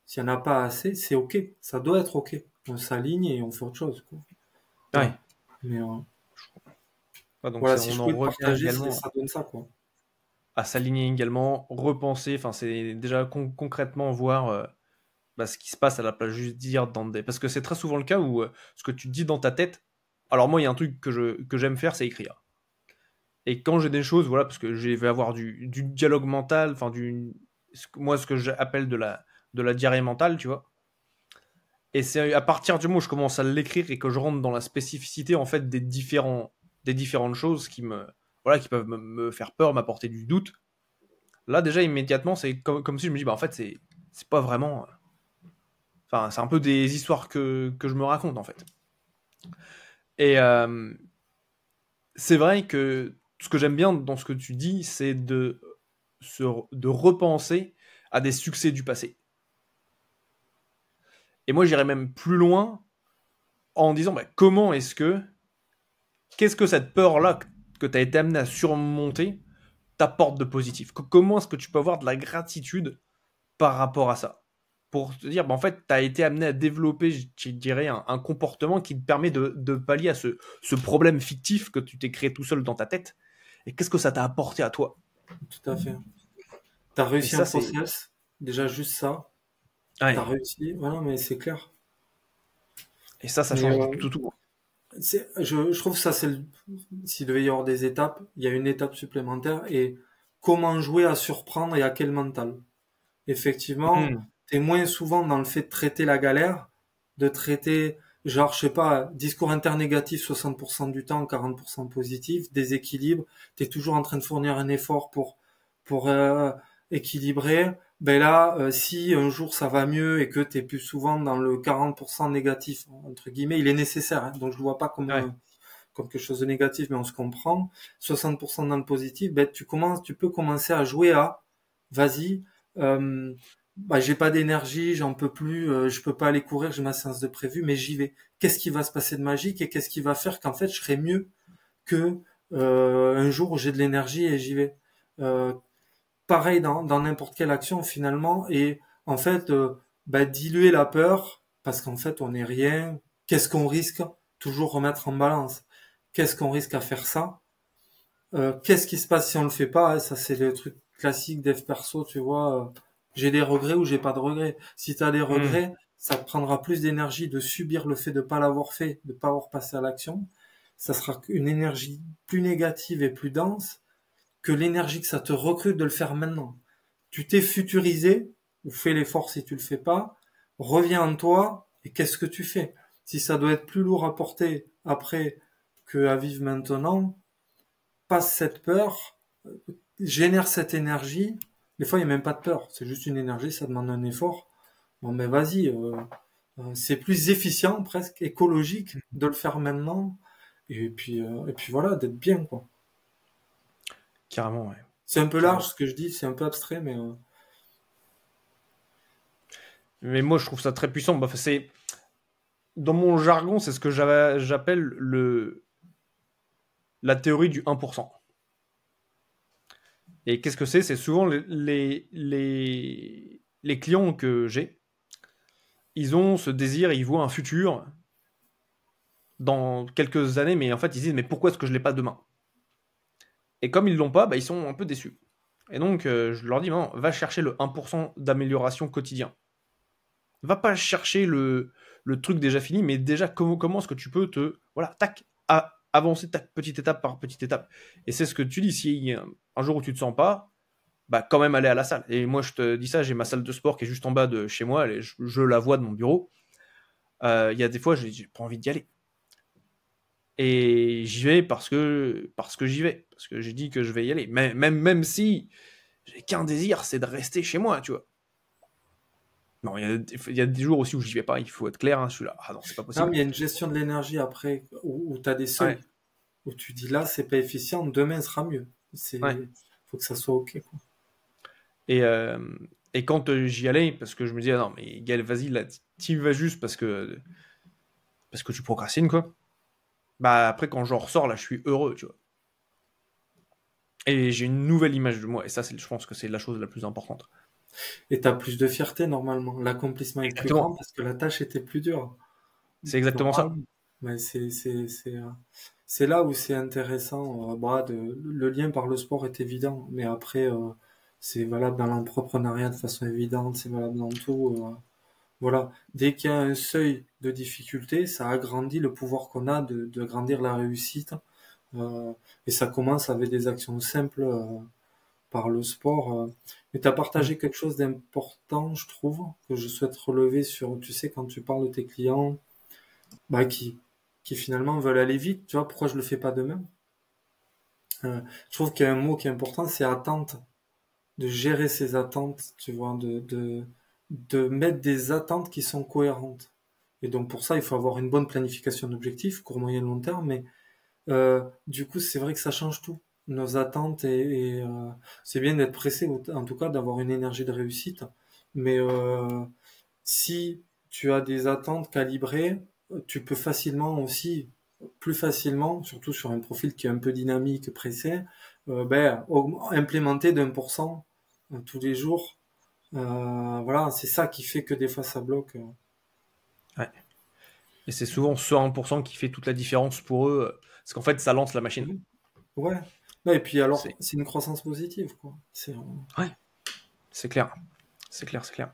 S'il n'y en a pas assez, c'est ok. Ça doit être ok. On s'aligne et on fait autre chose, quoi. Ouais. Voilà. Mais Ouais, donc voilà, c'est, si on je en pouvais te revient partager, également ça donne ça, quoi. à s'aligner également, repenser, enfin c'est déjà concrètement voir ce qui se passe à la place juste dire dans des... Parce que c'est très souvent le cas où ce que tu dis dans ta tête, alors moi il y a un truc que j'aime faire, c'est écrire. Et quand j'ai des choses, voilà, parce que je vais avoir du dialogue mental, enfin moi ce que j'appelle de la diarrhée mentale, tu vois. Et c'est à partir du moment où je commence à l'écrire et que je rentre dans la spécificité en fait des différentes choses voilà, qui peuvent me faire peur, m'apporter du doute. Là déjà immédiatement c'est comme si je me dis en fait c'est pas vraiment, enfin c'est un peu des histoires que je me raconte en fait. Et c'est vrai que ce que j'aime bien dans ce que tu dis, c'est de repenser à des succès du passé. Et moi, j'irais même plus loin en disant comment qu'est-ce que cette peur-là que tu as été amené à surmonter t'apporte de positif? Comment est-ce que tu peux avoir de la gratitude par rapport à ça? Pour te dire, en fait, tu as été amené à développer, je dirais, un comportement qui te permet de pallier à ce problème fictif que tu t'es créé tout seul dans ta tête. Et qu'est-ce que ça t'a apporté à toi? Tout à fait. T'as Et réussi un ça, c'est... process, déjà juste ça. T'as Ouais. réussi, voilà, mais c'est clair. Et ça Mais change tout. je trouve que ça, s'il devait y avoir des étapes, il y a une étape supplémentaire et comment jouer à surprendre et à quel mental. Effectivement, Hmm. t'es moins souvent dans le fait de traiter la galère, de traiter, genre, je sais pas, discours internégatif 60% du temps, 40% positif, déséquilibre, t'es toujours en train de fournir un effort pour équilibrer. Ben là, si un jour ça va mieux et que t'es plus souvent dans le 40% négatif, entre guillemets, il est nécessaire, hein, donc je le vois pas comme, Ouais. comme quelque chose de négatif, mais on se comprend. 60% dans le positif, ben tu peux commencer à jouer à, vas-y, euh, bah, j'ai pas d'énergie, j'en peux plus, je peux pas aller courir, j'ai ma séance de prévu, mais j'y vais. Qu'est-ce qui va se passer de magique et qu'est-ce qui va faire qu'en fait je serai mieux que un jour où j'ai de l'énergie et j'y vais. Euh, Pareil dans n'importe quelle action finalement et en fait bah, diluer la peur parce qu'en fait on n'est rien. Qu'est-ce qu'on risque? Toujours remettre en balance. Qu'est-ce qu'on risque à faire ça? Qu'est-ce qui se passe si on le fait pas? Ça, c'est le truc classique dev perso, tu vois. J'ai des regrets ou j'ai pas de regrets. Si tu as des Hmm. regrets, ça te prendra plus d'énergie de subir le fait de pas l'avoir fait, de pas avoir passé à l'action. Ça sera une énergie plus négative et plus dense que l'énergie que ça te recrute de le faire maintenant. Tu t'es futurisé, ou fais l'effort si tu le fais pas, reviens en toi, et qu'est-ce que tu fais? Si ça doit être plus lourd à porter après que à vivre maintenant, passe cette peur, génère cette énergie. Des fois, il n'y a même pas de peur. C'est juste une énergie, ça demande un effort. Bon, mais vas-y, c'est plus efficient, presque écologique, de le faire maintenant. Et puis voilà, d'être bien, quoi. Carrément, ouais. C'est un peu Carrément. large ce que je dis, c'est un peu abstrait, mais Mais moi, je trouve ça très puissant. Bah, c'est dans mon jargon, c'est ce que j'appelle la théorie du 1%. Et qu'est-ce que c'est? C'est souvent les clients que j'ai, ils ont ce désir, ils voient un futur dans quelques années, mais en fait, ils disent, mais pourquoi est-ce que je l'ai pas demain? Et comme ils l'ont pas, bah, ils sont un peu déçus. Et donc, je leur dis, non, va chercher le 1% d'amélioration quotidien. Va pas chercher le truc déjà fini, mais déjà, comment est-ce que tu peux voilà, tac, avancer tac, petite étape par petite étape. Et c'est ce que tu dis, si un jour où tu te sens pas, bah quand même aller à la salle. Et moi, je te dis ça, j'ai ma salle de sport qui est juste en bas de chez moi, je la vois de mon bureau. Il y a des fois, j'ai pas envie d'y aller. Et j'y vais parce que j'y vais, parce que j'ai dit que je vais y aller. Mais même si j'ai qu'un désir, c'est de rester chez moi, tu vois. Non, il y a des jours aussi où j'y vais pas, il faut être clair, hein, je suis là, ah non, c'est pas non, possible. mais il y a une gestion de l'énergie après où tu as des Ouais, seuils, où tu dis là, c'est pas efficient, demain sera mieux. ouais. Faut que ça soit OK, quoi. Et, euh, et quand j'y allais, parce que je me disais, ah non, mais Gaël, vas-y, là, t'y vas juste parce que tu procrastines, quoi. Bah après, quand j'en ressors, là, je suis heureux, tu vois. Et j'ai une nouvelle image de moi, et ça, je pense que c'est la chose la plus importante. Et tu as plus de fierté normalement. L'accomplissement est plus grand Exactement. parce que la tâche était plus dure. C'est exactement ça. Normalement. Mais c'est là où c'est intéressant. Bah, le lien par le sport est évident, mais après, c'est valable dans l'entrepreneuriat de façon évidente, c'est valable dans tout. Voilà. Dès qu'il y a un seuil de difficulté, ça agrandit le pouvoir qu'on a de grandir la réussite. Euh, et ça commence avec des actions simples par le sport. Mais tu as Mm. partagé quelque chose d'important, je trouve, que je souhaite relever sur, tu sais, quand tu parles de tes clients, bah, qui finalement veulent aller vite, tu vois, pourquoi je le fais pas demain? Je trouve qu'il y a un mot qui est important, c'est attente, de gérer ses attentes, tu vois, de mettre des attentes qui sont cohérentes. Et donc pour ça, il faut avoir une bonne planification d'objectifs, court, moyen, long terme, mais du coup, c'est vrai que ça change tout. Nos attentes et c'est bien d'être pressé, en tout cas d'avoir une énergie de réussite. Mais si tu as des attentes calibrées, tu peux facilement aussi, plus facilement, surtout sur un profil qui est un peu dynamique, pressé, implémenter d'1% tous les jours. Voilà, c'est ça qui fait que des fois ça bloque. Ouais. Et c'est souvent ce 1% qui fait toute la différence pour eux, parce qu'en fait, ça lance la machine. Mhm. Ouais. Non, et puis alors, C'est c'est une croissance positive, quoi. ouais, c'est clair. C'est clair, c'est clair.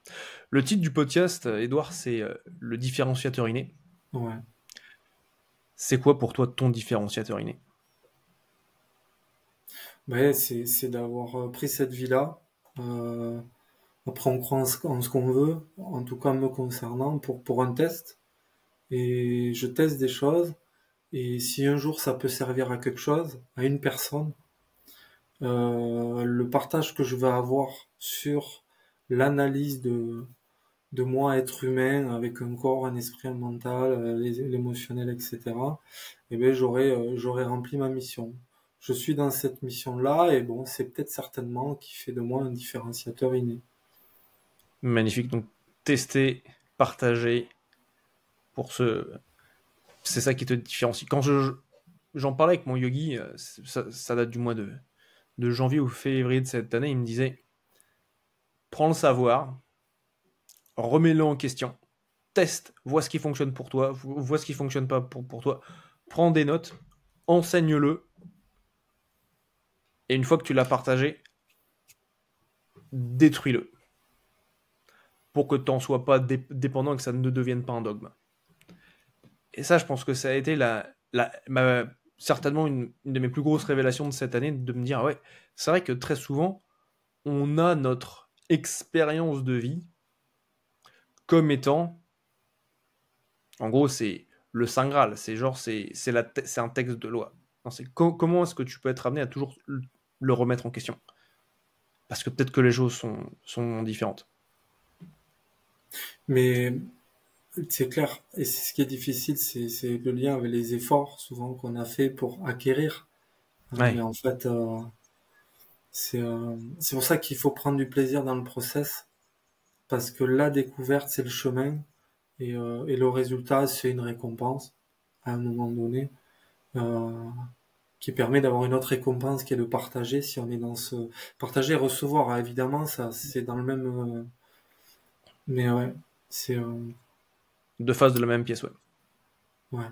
Le titre du podcast, Edouard, c'est le différenciateur inné. Ouais. C'est quoi pour toi ton différenciateur inné? Ouais, c'est d'avoir pris cette vie-là. Euh, Après, on croit en ce qu'on veut, en tout cas me concernant, pour un test. Et je teste des choses. Et si un jour ça peut servir à quelque chose, à une personne, le partage que je vais avoir sur l'analyse de moi, être humain, avec un corps, un esprit, un mental, l'émotionnel, etc., eh ben, j'aurais rempli ma mission. Je suis dans cette mission-là, et bon, c'est peut-être certainement qui fait de moi un différenciateur inné. Magnifique. Donc, tester, partager, pour ce... c'est ça qui te différencie. Quand j'en parlais avec mon yogi, ça date du mois de janvier ou février de cette année, il me disait, prends le savoir, remets-le en question, teste, vois ce qui fonctionne pour toi, vois ce qui fonctionne pas pour toi, prends des notes, enseigne-le, et une fois que tu l'as partagé, détruis-le, pour que tu n'en sois pas dépendant et que ça ne devienne pas un dogme. Et ça, je pense que ça a été certainement une de mes plus grosses révélations de cette année, de me dire, ah ouais, c'est vrai que très souvent, on a notre expérience de vie comme étant, en gros, c'est le Saint Graal, c'est genre, c'est un texte de loi. Non, comment est-ce que tu peux être amené à toujours le remettre en question? Parce que peut-être que les choses sont différentes. Mais c'est clair, et c'est ce qui est difficile, c'est le lien avec les efforts souvent qu'on a fait pour acquérir. Mais Ouais. en fait, c'est pour ça qu'il faut prendre du plaisir dans le process, parce que la découverte, c'est le chemin, et le résultat, c'est une récompense à un moment donné, euh, qui permet d'avoir une autre récompense qui est de partager. Si on est dans ce partager et recevoir, hein, évidemment, ça c'est dans le même. Mais ouais, c'est Deux faces de la même pièce, ouais. ouais.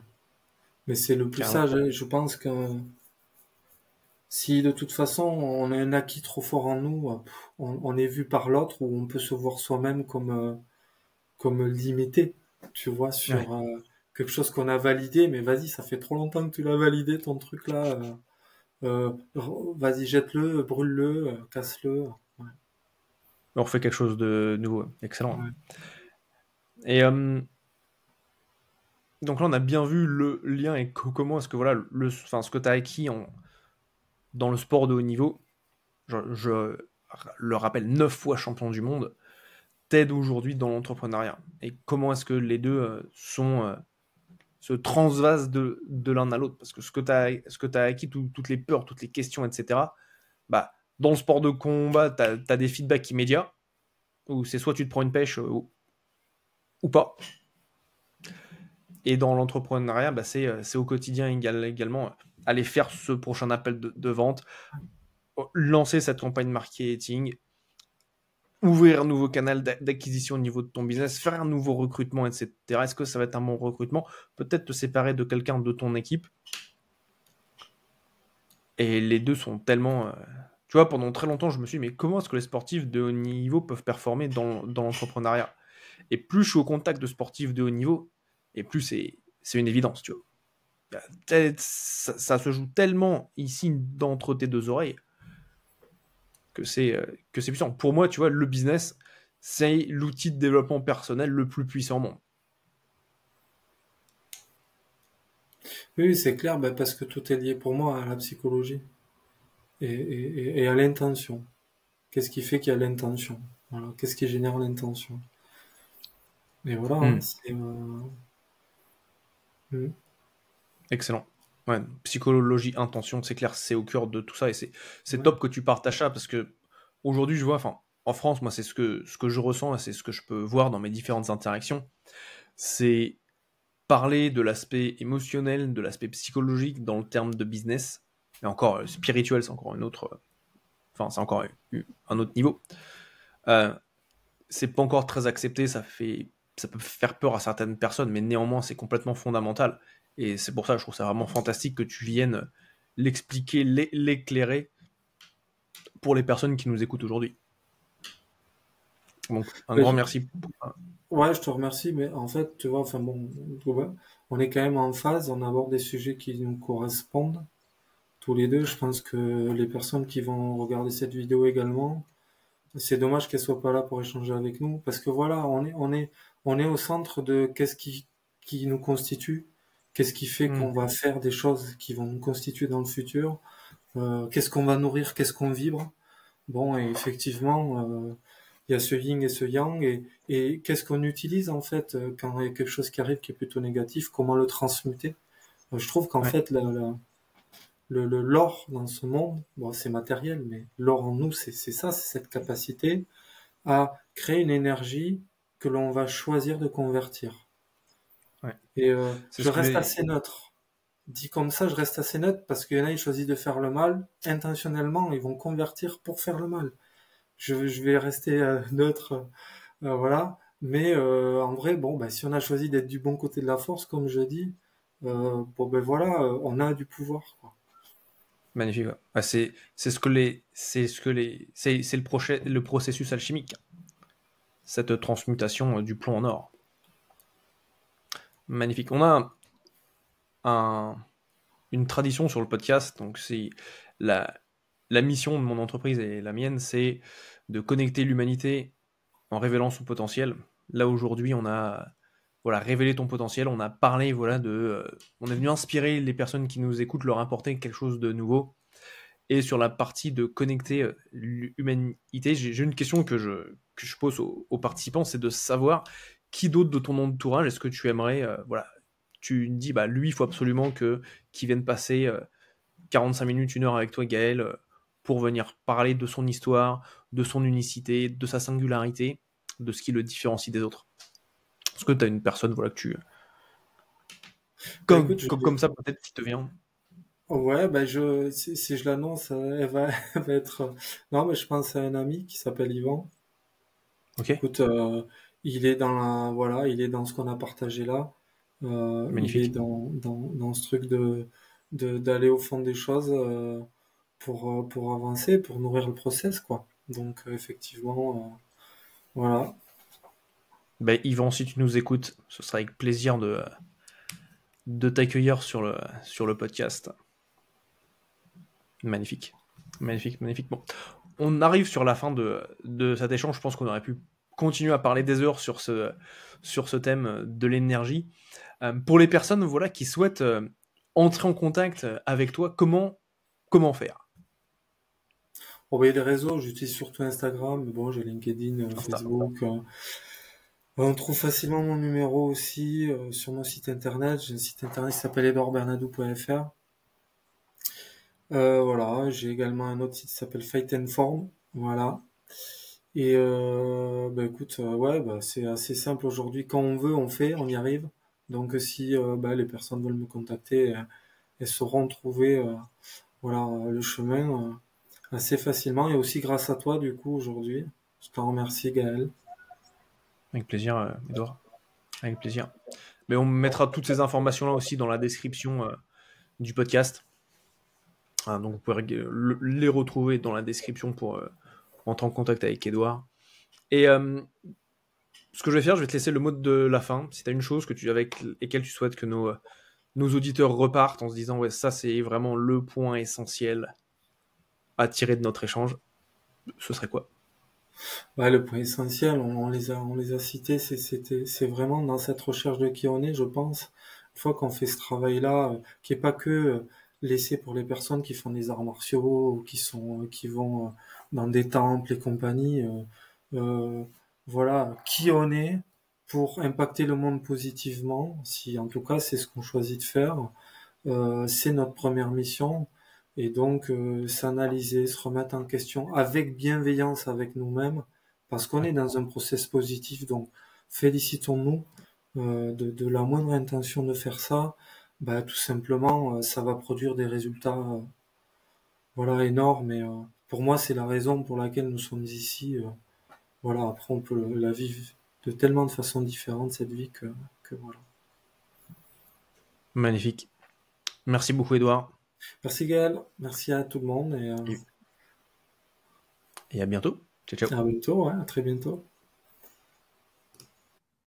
Mais c'est le plus Carrément. sage, hein. Je pense que si de toute façon on a un acquis trop fort en nous, on est vu par l'autre, ou on peut se voir soi-même comme limité, tu vois, Ouais. sur quelque chose qu'on a validé. Mais vas-y, ça fait trop longtemps que tu l'as validé ton truc là. Vas-y, jette-le, brûle-le, casse-le. Ouais, On refait quelque chose de nouveau. Excellent. ouais. Et donc là, on a bien vu le lien et comment est-ce que voilà, enfin, ce que tu as acquis dans le sport de haut niveau, je le rappelle, 9 fois champion du monde, t'aide aujourd'hui dans l'entrepreneuriat. Et comment est-ce que les deux se transvasent de l'un à l'autre? Parce que ce que tu as acquis, toutes les peurs, toutes les questions, etc., bah, dans le sport de combat, tu as des feedbacks immédiats, où c'est soit tu te prends une pêche ou pas. Et dans l'entrepreneuriat, bah, c'est au quotidien également aller faire ce prochain appel de vente, lancer cette campagne marketing, ouvrir un nouveau canal d'acquisition au niveau de ton business, faire un nouveau recrutement, etc. Est-ce que ça va être un bon recrutement? Peut-être te séparer de quelqu'un de ton équipe. Et les deux sont tellement... Tu vois, pendant très longtemps, je me suis dit, mais comment est-ce que les sportifs de haut niveau peuvent performer dans l'entrepreneuriat? Et plus je suis au contact de sportifs de haut niveau, et plus c'est une évidence, tu vois. Ça se joue tellement ici d'entre tes deux oreilles que c'est puissant. Pour moi, tu vois, le business, c'est l'outil de développement personnel le plus puissant au monde. Oui, oui, c'est clair, ben, parce que tout est lié pour moi à la psychologie et à l'intention. Qu'est-ce qui fait qu'il y a l'intention? Voilà. Qu'est-ce qui génère l'intention? Et voilà, hein, Hmm. mm, Excellent. Ouais, psychologie, intention, c'est clair, c'est au cœur de tout ça et c'est ouais. top que tu partages ça parce que aujourd'hui, je vois, enfin, en France, moi, c'est ce que je ressens et c'est ce que je peux voir dans mes différentes interactions. C'est parler de l'aspect émotionnel, de l'aspect psychologique dans le terme de business, et encore spirituel, c'est encore une autre, enfin, c'est encore un autre niveau. Euh, c'est pas encore très accepté, ça peut faire peur à certaines personnes, mais néanmoins c'est complètement fondamental. Et c'est pour ça que je trouve ça vraiment fantastique que tu viennes l'expliquer, l'éclairer pour les personnes qui nous écoutent aujourd'hui. Donc un Ben, grand merci. ouais, je te remercie, mais en fait, tu vois, enfin bon, on est quand même en phase, on aborde des sujets qui nous correspondent. tous les deux. Je pense que les personnes qui vont regarder cette vidéo également, c'est dommage qu'elles soient pas là pour échanger avec nous, parce que voilà, on est au centre de qui nous constitue, qu'est-ce qui fait Hmm. qu'on va faire des choses qui vont nous constituer dans le futur, qu'est-ce qu'on va nourrir, qu'est-ce qu'on vibre. Bon, et effectivement, il y a ce yin et ce yang, et qu'est-ce qu'on utilise en fait quand il y a quelque chose qui arrive qui est plutôt négatif, comment le transmuter. Je trouve qu'en Ouais. fait, l'or dans ce monde, bon, c'est matériel, mais l'or en nous, c'est ça, c'est cette capacité à créer une énergie que l'on va choisir de convertir. Ouais. Et C'est je ce que reste les... assez neutre. Dit comme ça, je reste assez neutre parce qu'il y en a, ils choisissent de faire le mal intentionnellement, ils vont convertir pour faire le mal. Je vais rester neutre, voilà. Mais en vrai, bon, bah, si on a choisi d'être du bon côté de la force, comme je dis, bon ben voilà, on a du pouvoir, quoi. Magnifique. Ouais. Ouais, c'est le processus alchimique, cette transmutation du plomb en or. Magnifique. On a un, une tradition sur le podcast, donc c'est la, la mission de mon entreprise et la mienne, c'est de connecter l'humanité en révélant son potentiel. Là aujourd'hui, on a voilà révélé ton potentiel, on a parlé voilà on est venu inspirer les personnes qui nous écoutent, leur apporter quelque chose de nouveau. Et sur la partie de connecter l'humanité, j'ai une question que je pose aux participants, c'est de savoir qui d'autre de ton entourage est-ce que tu aimerais, voilà, tu me dis, bah lui, il faut absolument qu'il vienne passer 45 minutes, 1 heure avec toi, Gaël, pour venir parler de son histoire, de son unicité, de sa singularité, de ce qui le différencie des autres. Est-ce que tu as une personne, voilà, que tu... Bah écoute, Comme ça, peut-être, qui te vient. ouais, bah si je l'annonce, elle va, elle va être. Non, mais je pense à un ami qui s'appelle Yvan. Ok, Écoute, il est dans voilà, il est dans ce qu'on a partagé là. Il est magnifique. dans ce truc d'aller au fond des choses pour avancer, pour nourrir le process, quoi. Donc effectivement, voilà. Ben, Yvan, si tu nous écoutes, ce sera avec plaisir de t'accueillir sur le podcast. Magnifique. Magnifique, magnifique. Bon, on arrive sur la fin de cet échange. Je pense qu'on aurait pu continuer à parler des heures sur ce thème de l'énergie. Pour les personnes voilà, qui souhaitent entrer en contact avec toi, comment faire? Bon, bah, les réseaux, j'utilise surtout Instagram, mais bon, j'ai LinkedIn, Insta. Facebook. On trouve facilement mon numéro aussi sur mon site internet. J'ai un site internet qui s'appelle edouardbernadou.fr. Voilà, j'ai également un autre site qui s'appelle Fight and Form. Voilà. Et bah écoute, ouais, bah c'est assez simple aujourd'hui. Quand on veut, on fait, on y arrive. Donc si bah, les personnes veulent me contacter, elles sauront trouver voilà le chemin assez facilement. Et aussi grâce à toi du coup aujourd'hui. Je t'en remercie Gaël. Avec plaisir, Edouard. Avec plaisir. Mais on mettra toutes ces informations-là aussi dans la description du podcast. Donc vous pouvez les retrouver dans la description pour entrer en contact avec Edouard. Et ce que je vais faire, je vais te laisser le mot de la fin. Si tu as une chose avec laquelle tu souhaites que nos auditeurs repartent en se disant ouais, ça c'est vraiment le point essentiel à tirer de notre échange, ce serait quoi? Ouais, le point essentiel, on les a cités, c'est vraiment dans cette recherche de qui on est, je pense. Une fois qu'on fait ce travail-là, qui est pas que laissé pour les personnes qui font des arts martiaux ou qui vont dans des temples et compagnie, euh, voilà, qui on est pour impacter le monde positivement, si en tout cas c'est ce qu'on choisit de faire. C'est notre première mission. Et donc, s'analyser, se remettre en question avec bienveillance avec nous-mêmes, parce qu'on est Ouais. dans un process positif. Donc, félicitons-nous de la moindre intention de faire ça. Bah, tout simplement, ça va produire des résultats voilà, énormes. Et pour moi, c'est la raison pour laquelle nous sommes ici. Voilà, après, on peut la vivre de tellement de façons différentes, cette vie, que voilà. Magnifique. Merci beaucoup, Edouard. Merci Gaël, merci à tout le monde Et à bientôt. Ciao, ciao. et à bientôt, ouais, à très bientôt.